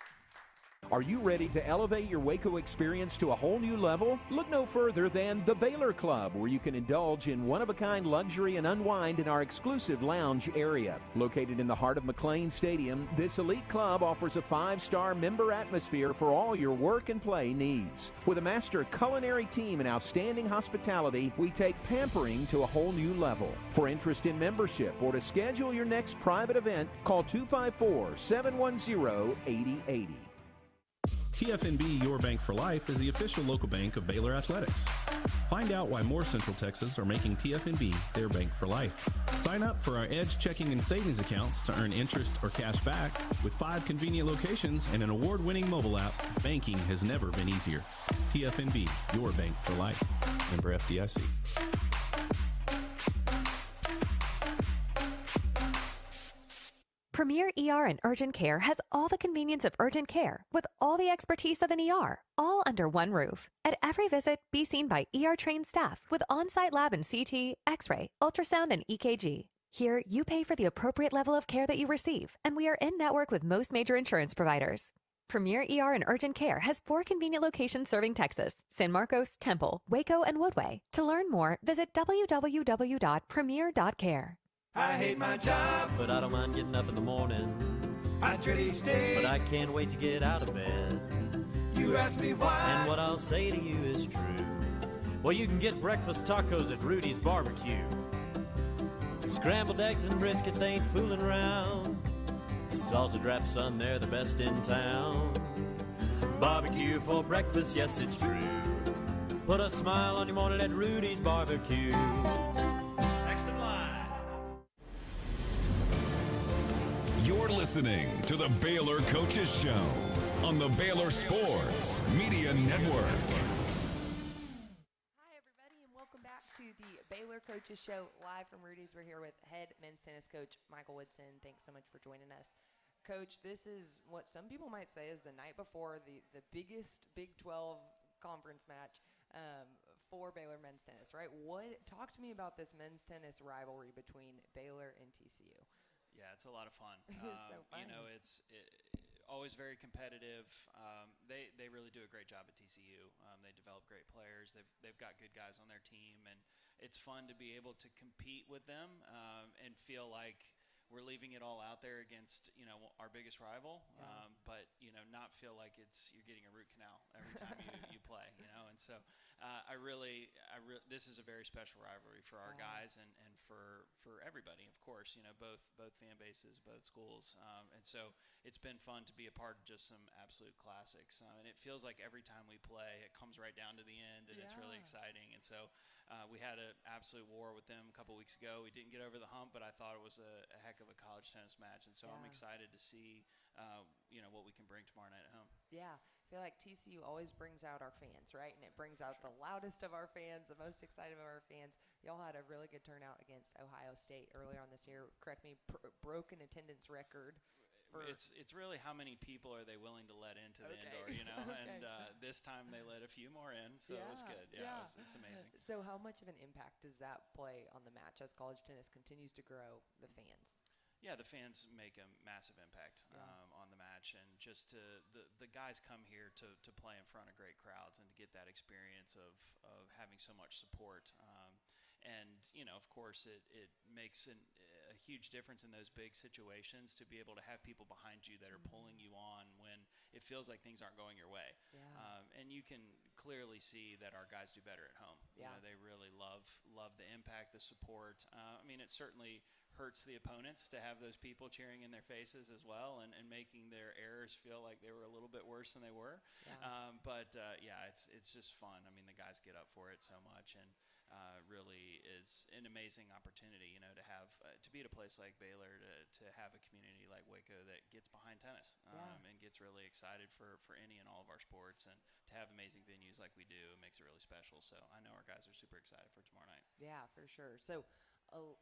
Are you ready to elevate your Waco experience to a whole new level? Look no further than the Baylor Club, where you can indulge in one-of-a-kind luxury and unwind in our exclusive lounge area. Located in the heart of McLean Stadium, this elite club offers a 5-star member atmosphere for all your work and play needs. With a master culinary team and outstanding hospitality, we take pampering to a whole new level. For interest in membership or to schedule your next private event, call 254-710-8080. TFNB Your Bank for Life is the official local bank of Baylor Athletics. Find out why more Central Texas are making TFNB their bank for life. Sign up for our Edge checking and savings accounts to earn interest or cash back. With 5 convenient locations and an award-winning mobile app, banking has never been easier. TFNB Your Bank for Life. Member FDIC. Premier ER and Urgent Care has all the convenience of urgent care with all the expertise of an ER, all under one roof. At every visit, be seen by ER-trained staff with on-site lab and CT, X-ray, ultrasound, and EKG. Here, you pay for the appropriate level of care that you receive, and we are in-network with most major insurance providers. Premier ER and Urgent Care has 4 convenient locations serving Texas: San Marcos, Temple, Waco, and Woodway. To learn more, visit www.premier.care. I hate my job, but I don't mind getting up in the morning. I dread each day, but I can't wait to get out of bed. You ask me why, and what I'll say to you is true. Well, you can get breakfast tacos at Rudy's Barbecue. Scrambled eggs and brisket, they ain't fooling around. Sausage wrap, son, they're the best in town. Barbecue for breakfast, yes, it's true. Put a smile on your morning at Rudy's Barbecue. Next in line. You're listening to the Baylor Coaches Show on the Baylor Sports Media Network. Hi, everybody, and welcome back to the Baylor Coaches Show live from Rudy's. We're here with head men's tennis coach Michael Woodson. Thanks so much for joining us. Coach, this is what some people might say is the night before the biggest Big 12 conference match for Baylor men's tennis, right? Talk to me about this men's tennis rivalry between Baylor and TCU. Yeah, it's a lot of fun. It's so fun. You know, it's always very competitive. They really do a great job at TCU. They develop great players. They've got good guys on their team, and it's fun to be able to compete with them and feel like we're leaving it all out there against, you know, our biggest rival, but, you know, not feel like you're getting a root canal every time you play, you know. And so this is a very special rivalry for our guys and for everybody, of course, you know, both fan bases, both schools. And so it's been fun to be a part of just some absolute classics. And it feels like every time we play, it comes right down to the end, and it's really exciting. And so we had an absolute war with them a couple weeks ago. We didn't get over the hump, but I thought it was a heck of a college tennis match. And so I'm excited to see, you know, what we can bring tomorrow night at home. Yeah, I feel like TCU always brings out our fans, right? And it brings out the loudest of our fans, the most excited of our fans. Y'all had a really good turnout against Ohio State earlier on this year. Correct me, broken attendance record. It's really how many people are they willing to let into the indoor, you know? And this time they let a few more in, so it was good. Yeah. It's amazing. So how much of an impact does that play on the match as college tennis continues to grow, the fans? Yeah, the fans make a massive impact on the match, and just the guys come here to play in front of great crowds and to get that experience of having so much support. And, you know, of course, it makes a huge difference in those big situations to be able to have people behind you that are pulling you on when it feels like things aren't going your way. And you can clearly see that our guys do better at home. You know, they really love the impact, the support. I mean, it certainly hurts the opponents to have those people cheering in their faces as well and making their errors feel like they were a little bit worse than they were. But it's just fun. I mean, the guys get up for it so much, and really is an amazing opportunity, you know, to have to be at a place like Baylor, to have a community like Waco that gets behind tennis and gets really excited for any and all of our sports, and to have amazing venues like we do, it makes it really special. So I know our guys are super excited for tomorrow night. Yeah, for sure. So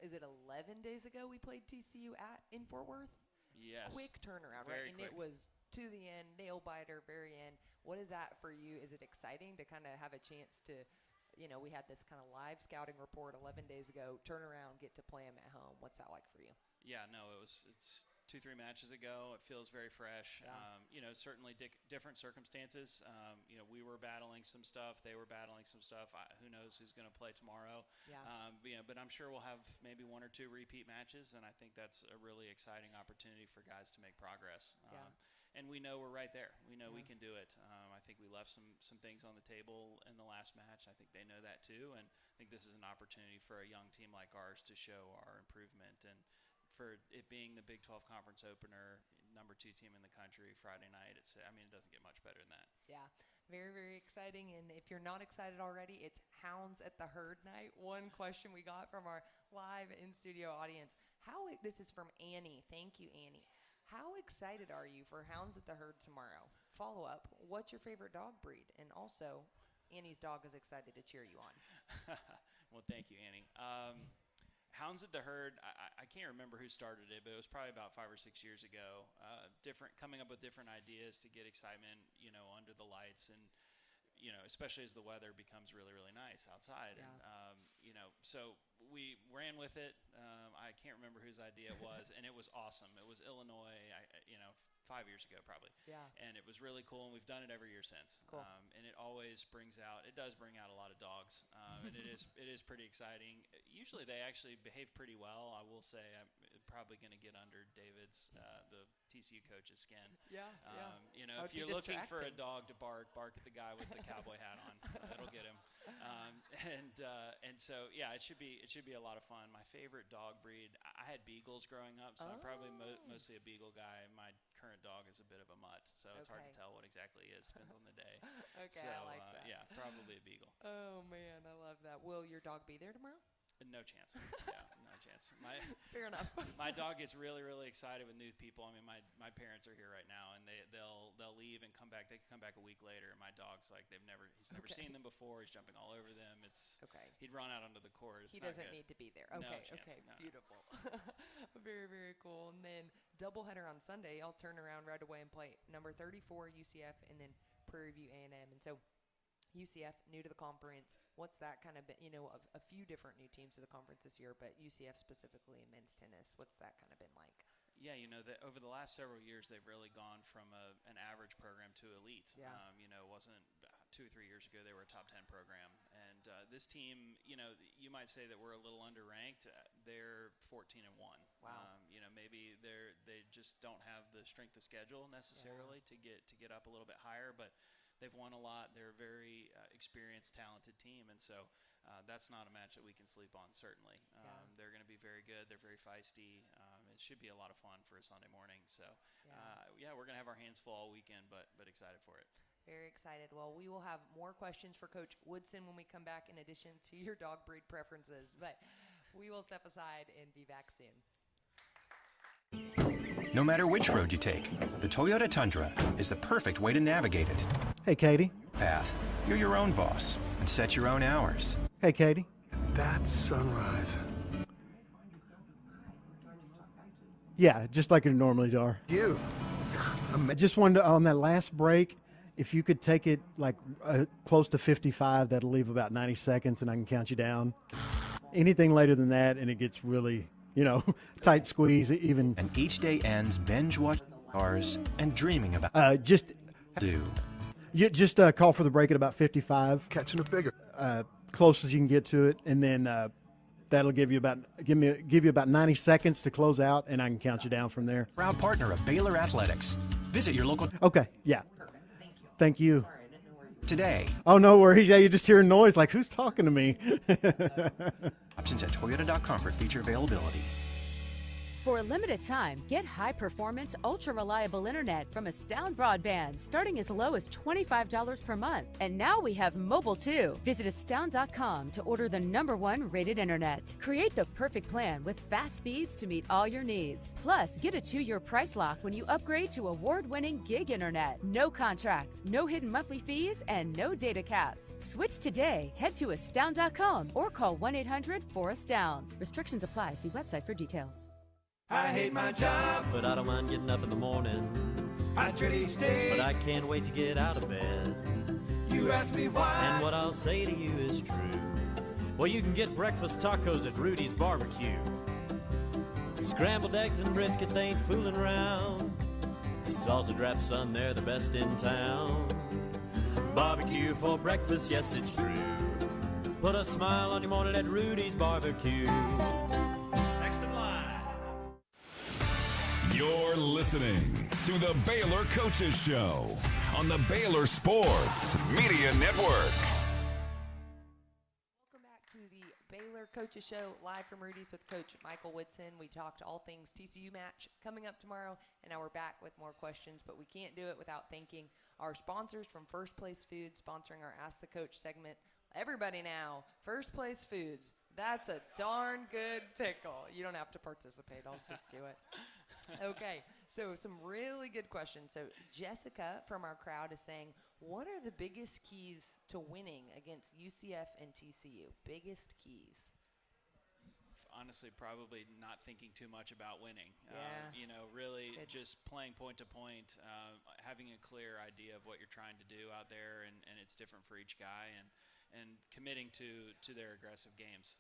is it 11 days ago we played TCU in Fort Worth? Yes. Quick turnaround, Very right? quick. And it was to the end, nail biter, very end. What is that for you? Is it exciting to kind of have a chance to, you know, we had this kind of live scouting report 11 days ago, turn around, get to play them at home. What's that like for you? Yeah, no, it's 2-3 matches ago. It feels very fresh. You know, certainly different circumstances. You know, we were battling some stuff. They were battling some stuff. Who knows who's going to play tomorrow? You know, but I'm sure we'll have maybe 1 or 2 repeat matches, and I think that's a really exciting opportunity for guys to make progress. And we know we're right there. We know we can do it. I think we left some things on the table in the last match. I think they know that too, and I think this is an opportunity for a young team like ours to show our improvement. And for it being the Big 12 Conference opener, number 2 team in the country, Friday night, it doesn't get much better than that. Yeah, very, very exciting. And if you're not excited already, it's Hounds at the Herd night. One question we got from our live in-studio audience. This is from Annie. Thank you, Annie. How excited are you for Hounds at the Herd tomorrow? Follow-up, what's your favorite dog breed? And also, Annie's dog is excited to cheer you on. Well, thank you, Annie. Hounds at the Herd, I can't remember who started it, but it was probably about 5 or 6 years ago. Coming up with different ideas to get excitement, under the lights, and especially as the weather becomes really, really nice outside. Yeah. And so we ran with it. I can't remember whose idea it was, and it was awesome. It was Illinois. 5 years ago probably. Yeah. And it was really cool, and we've done it every year since. Cool. And it always does bring out a lot of dogs. And it is pretty exciting. Usually they actually behave pretty well. I will say I'm probably going to get under David's, the TCU coach's skin. Yeah. If you're looking for a dog to bark at the guy with the cowboy hat on. That'll get him. And so yeah, it should be a lot of fun. My favorite dog breed, I had beagles growing up, so I'm probably mostly a beagle guy. My current dog is a bit of a mutt, so it's hard to tell what exactly he is. Depends on the day. Okay, so, I like that. Yeah, probably a beagle. Oh man, I love that. Will your dog be there tomorrow? No chance. Yeah, no chance. Fair enough. My dog gets really, really excited with new people. I mean, my parents are here right now, and they'll leave and come back. They can come back a week later, and my dog's like he's never seen them before. He's jumping all over them. He'd run out onto the court. He doesn't need to be there. Okay, no chance. No. Beautiful. Very, very cool. And then doubleheader on Sunday. I'll turn around right away and play number 34 UCF and then Prairie View A&M. And so UCF new to the conference. What's that kind of been? A few different new teams to the conference this year, but UCF specifically in men's tennis. What's that kind of been like? Yeah, over the last several years, they've really gone from an average program to elite. Yeah. It wasn't 2 or 3 years ago they were a top 10 program, and this team, you might say that we're a little underranked. They're 14-1. Wow. Maybe they just don't have the strength of schedule necessarily to get up a little bit higher, but they've won a lot. They're a very experienced, talented team, and so that's not a match that we can sleep on, certainly. They're going to be very good. They're very feisty. It should be a lot of fun for a Sunday morning. So, we're going to have our hands full all weekend, but excited for it. Very excited. Well, we will have more questions for Coach Woodson when we come back in addition to your dog breed preferences, but we will step aside and be back soon. No matter which road you take, the Toyota Tundra is the perfect way to navigate it. Hey, Katie. Path. You're your own boss and set your own hours. Hey, Katie. That's sunrise. Yeah, just like it normally are. You. I just wanted to, on that last break, if you could take it like close to 55, that'll leave about 90 seconds and I can count you down. Anything later than that and it gets really, tight squeeze even. And each day ends binge watching cars and dreaming about Just call for the break at about 55. Catching a bigger. Close as you can get to it, and then that'll give you about 90 seconds to close out, and I can count you down from there. Proud partner of Baylor Athletics. Visit your local. Okay, yeah. Thank you. Today. Oh, no worries. Yeah, you just hear a noise like, who's talking to me? Options at Toyota.com for feature availability. For a limited time, get high-performance, ultra-reliable internet from Astound Broadband, starting as low as $25 per month. And now we have mobile, too. Visit Astound.com to order the #1 rated internet. Create the perfect plan with fast speeds to meet all your needs. Plus, get a 2-year price lock when you upgrade to award-winning gig internet. No contracts, no hidden monthly fees, and no data caps. Switch today. Head to Astound.com or call 1-800-4ASTOUND. Restrictions apply. See website for details. I hate my job, but I don't mind getting up in the morning. I dread each day, but I can't wait to get out of bed. You ask me why, and what I'll say to you is true. Well, you can get breakfast tacos at Rudy's Barbecue. Scrambled eggs and brisket, they ain't fooling around. Sausage wrap, son, they're the best in town. Barbecue for breakfast, yes, it's true. Put a smile on your morning at Rudy's Barbecue. You're listening to the Baylor Coaches Show on the Baylor Sports Media Network. Welcome back to the Baylor Coaches Show, live from Rudy's with Coach Michael Woodson. We talked all things TCU match coming up tomorrow, and now we're back with more questions, but we can't do it without thanking our sponsors from First Place Foods, sponsoring our Ask the Coach segment. Everybody now, First Place Foods. That's a darn good pickle. You don't have to participate. I'll just do it. Okay, so some really good questions. So Jessica from our crowd is saying, what are the biggest keys to winning against UCF and TCU? Biggest keys? honestly, probably not thinking too much about winning. Yeah. Really just playing point to point, having a clear idea of what you're trying to do out there, and it's different for each guy, and committing to their aggressive games.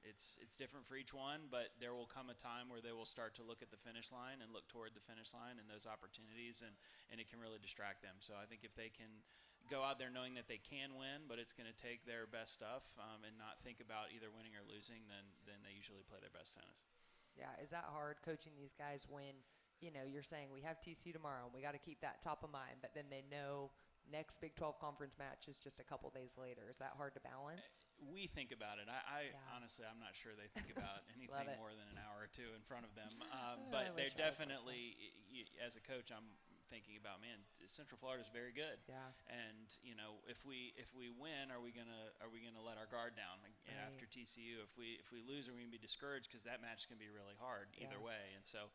It's different for each one, but there will come a time where they will start to look at the finish line and look toward the finish line and those opportunities, and it can really distract them. So I think if they can go out there knowing that they can win, but it's going to take their best stuff, and not think about either winning or losing, then they usually play their best tennis. Yeah, is that hard coaching these guys when, you're saying we have TCU tomorrow and we got to keep that top of mind, but then they know next Big 12 conference match is just a couple days later. Is that hard to balance? We think about it. Honestly, I'm not sure they think about anything more than an hour or two in front of them. But they're definitely, as a coach, I'm thinking about, man, Central Florida is very good. Yeah. And if we win, are we gonna let our guard down after TCU? If we lose, are we gonna be discouraged, because that match can be really hard either way. And so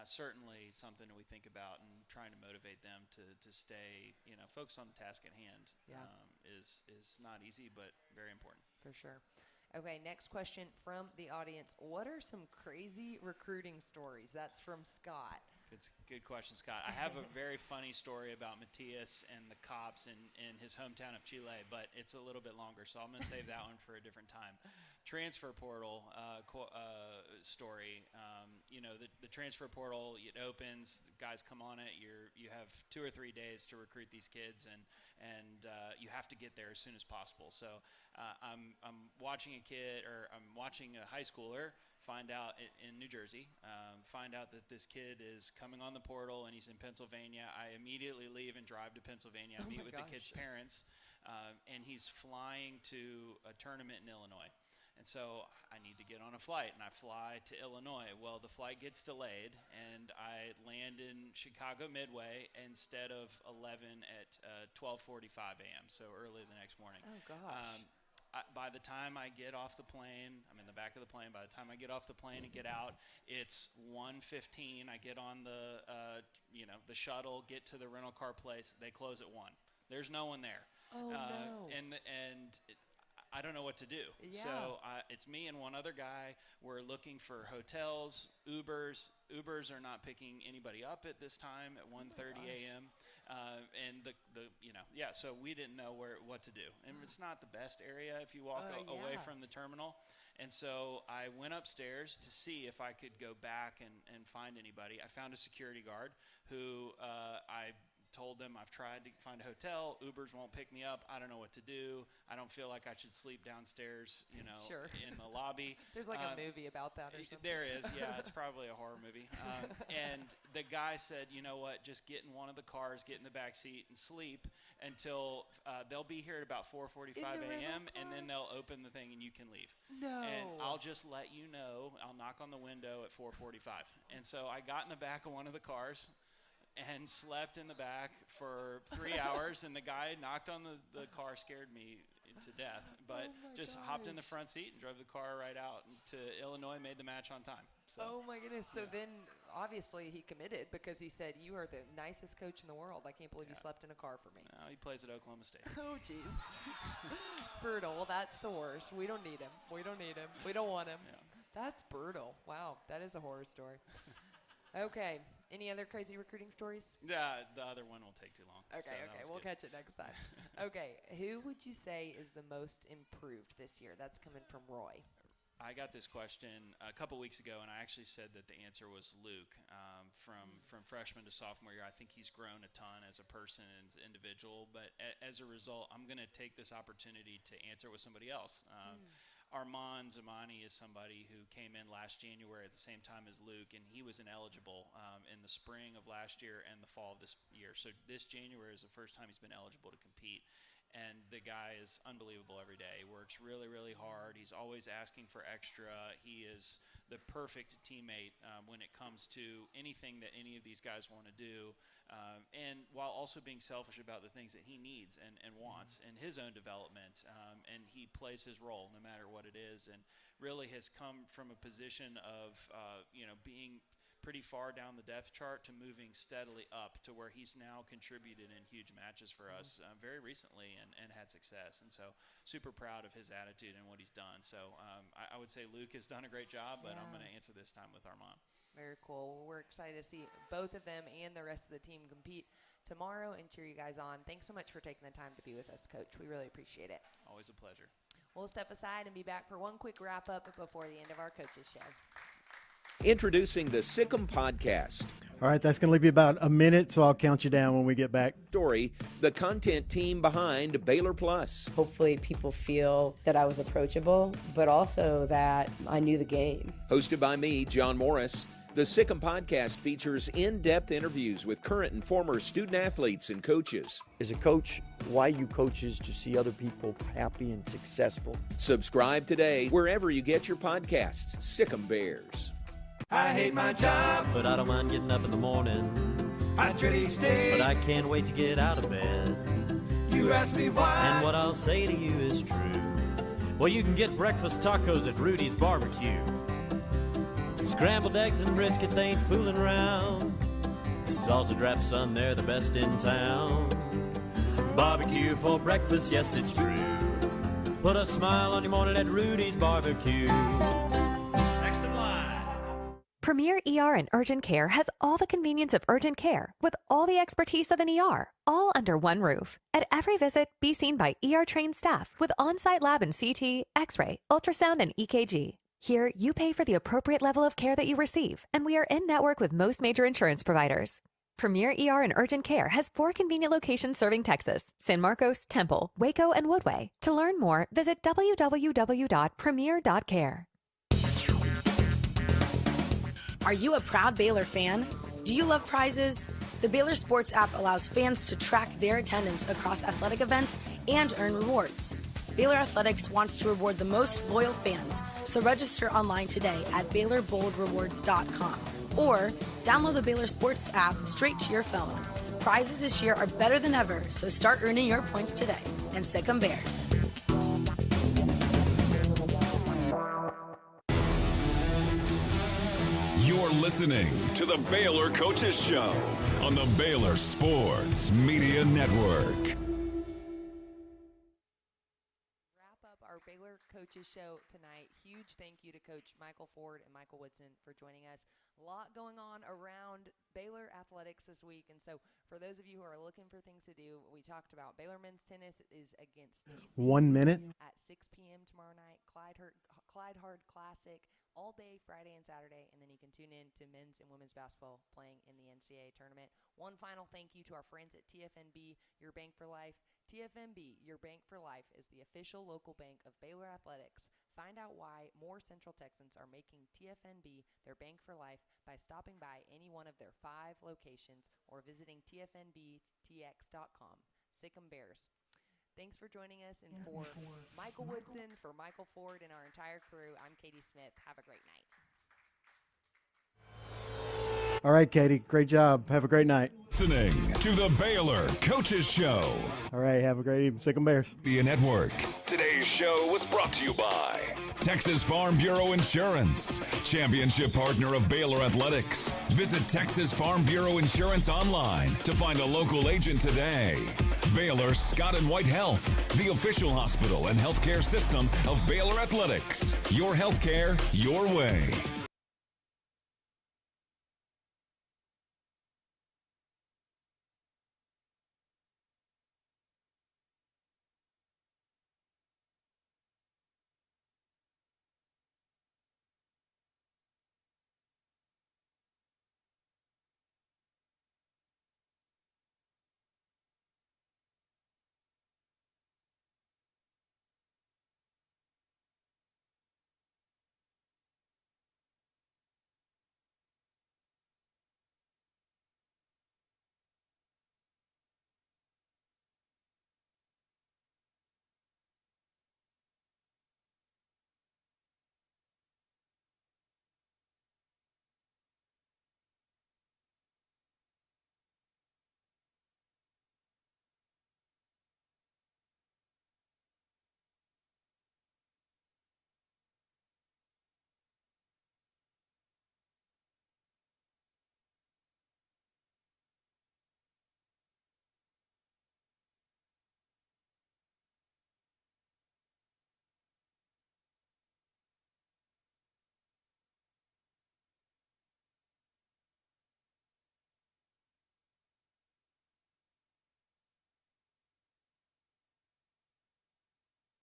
certainly something that we think about, and trying to motivate them to stay focus on the task at hand is not easy, but very important. For sure. Okay, next question from the audience. What are some crazy recruiting stories? That's from Scott. Good question, Scott. I have a very funny story about Matias and the cops in his hometown of Chile, but it's a little bit longer, so I'm going to save that one for a different time. Transfer portal story. The transfer portal, it opens, the guys come on it. You have 2 or 3 days to recruit these kids, and you have to get there as soon as possible. So I'm watching I'm watching a high schooler find out in New Jersey, find out that this kid is coming on the portal and he's in Pennsylvania. I immediately leave and drive to Pennsylvania, meet with the kid's parents, and he's flying to a tournament in Illinois. And so I need to get on a flight, and I fly to Illinois. Well, the flight gets delayed, and I land in Chicago Midway instead of 11 at 12:45 a.m., so early the next morning. Oh, gosh. By the time I get off the plane, I'm in the back of the plane. By the time I get off the plane and get out, it's 1:15. I get on the shuttle, get to the rental car place. They close at 1. There's no one there. Oh, no. And I don't know what to do. Yeah. So it's me and one other guy. We're looking for hotels, Ubers. Ubers are not picking anybody up at this time at 1:30 a.m. And so we didn't know what to do. And it's not the best area if you walk away from the terminal. And so I went upstairs to see if I could go back and find anybody. I found a security guard who I told them I've tried to find a hotel. Ubers won't pick me up. I don't know what to do. I don't feel like I should sleep downstairs, Sure. in the lobby. There's like a movie about that or something. There is, yeah. It's probably a horror movie. And the guy said, you know what, just get in one of the cars, get in the back seat, and sleep until they'll be here at about 4:45 a.m., and then they'll open the thing and you can leave. No. And I'll just let you know. I'll knock on the window at 4:45. And so I got in the back of one of the cars and slept in the back for 3 hours, and the guy knocked on the car, scared me to death, but just hopped in the front seat and drove the car right out to Illinois, made the match on time. So, oh my goodness. So then obviously he committed, because he said, you are the nicest coach in the world. I can't believe you slept in a car for me. No, he plays at Oklahoma State. Oh, jeez. Brutal. Well, that's the worst. We don't need him. We don't want him. Yeah. That's brutal. Wow. That is a horror story. Okay. Any other crazy recruiting stories? Yeah, the other one will take too long. Okay. We'll catch it next time. Okay. Who would you say is the most improved this year? That's coming from Roy. I got this question a couple weeks ago, and I actually said that the answer was Luke. From freshman to sophomore year, I think he's grown a ton as a person and as an individual. But as a result, I'm going to take this opportunity to answer with somebody else. Armand Zamani is somebody who came in last January at the same time as Luke, and he was ineligible in the spring of last year and the fall of this year. So this January is the first time he's been eligible to compete. And the guy is unbelievable every day. He works really, really hard. He's always asking for extra. He is the perfect teammate when it comes to anything that any of these guys want to do, and while also being selfish about the things that he needs and wants in his own development. And he plays his role no matter what it is, and really has come from a position of being pretty far down the depth chart to moving steadily up to where he's now contributed in huge matches for us very recently and had success. And so super proud of his attitude and what he's done. So I would say Luke has done a great job, but I'm going to answer this time with Armand. Very cool. Well, we're excited to see both of them and the rest of the team compete tomorrow and cheer you guys on. Thanks so much for taking the time to be with us, Coach. We really appreciate it. Always a pleasure. We'll step aside and be back for one quick wrap-up before the end of our Coaches Show. Introducing the Sikkim Podcast. All right, that's going to leave you about a minute, so I'll count you down when we get back. Story, the content team behind Baylor Plus. Hopefully people feel that I was approachable, but also that I knew the game. Hosted by me, John Morris, the Sikkim Podcast features in-depth interviews with current and former student athletes and coaches. As a coach, why you coach is to see other people happy and successful. Subscribe today wherever you get your podcasts. Sikkim Bears. I hate my job, but I don't mind getting up in the morning. I dread each day, but I can't wait to get out of bed. You ask me why, and what I'll say to you is true. Well, you can get breakfast tacos at Rudy's Barbecue. Scrambled eggs and brisket, they ain't fooling around. Salsa drap, son, they're the best in town. Barbecue for breakfast, yes, it's true. Put a smile on your morning at Rudy's Barbecue. Premier ER and Urgent Care has all the convenience of urgent care with all the expertise of an ER, all under one roof. At every visit, be seen by ER-trained staff with on-site lab and CT, X-ray, ultrasound, and EKG. Here, you pay for the appropriate level of care that you receive, and we are in-network with most major insurance providers. Premier ER and Urgent Care has 4 convenient locations serving Texas: San Marcos, Temple, Waco, and Woodway. To learn more, visit www.premier.care. Are you a proud Baylor fan? Do you love prizes? The Baylor Sports app allows fans to track their attendance across athletic events and earn rewards. Baylor Athletics wants to reward the most loyal fans, so register online today at BaylorBoldRewards.com or download the Baylor Sports app straight to your phone. Prizes this year are better than ever, so start earning your points today. And Sikkim Bears. You're listening to the Baylor Coaches Show on the Baylor Sports Media Network. Wrap up our Baylor Coaches Show tonight. Huge thank you to Coach Michael Ford and Michael Woodson for joining us. A lot going on around Baylor athletics this week, and so for those of you who are looking for things to do, we talked about Baylor men's tennis is against TC 1 minute at 6 p.m. tomorrow night. Clyde Hard Classic all day Friday and Saturday, and then you can tune in to men's and women's basketball playing in the NCAA tournament. One final thank you to our friends at TFNB, Your Bank for Life. TFNB, Your Bank for Life, is the official local bank of Baylor Athletics. Find out why more Central Texans are making TFNB their bank for life by stopping by any one of their 5 locations or visiting tfnbtx.com. Sikkim Bears. Thanks for joining us, and for Michael Woodson, for Michael Ford, and our entire crew, I'm Katie Smith. Have a great night. All right, Katie, great job. Have a great night. Listening to the Baylor Coaches Show. All right, have a great evening. Sikkim Bears. Media Network. Today's show was brought to you by Texas Farm Bureau Insurance, championship partner of Baylor Athletics. Visit Texas Farm Bureau Insurance online to find a local agent today. Baylor Scott and White Health, the official hospital and healthcare system of Baylor Athletics. Your healthcare, your way.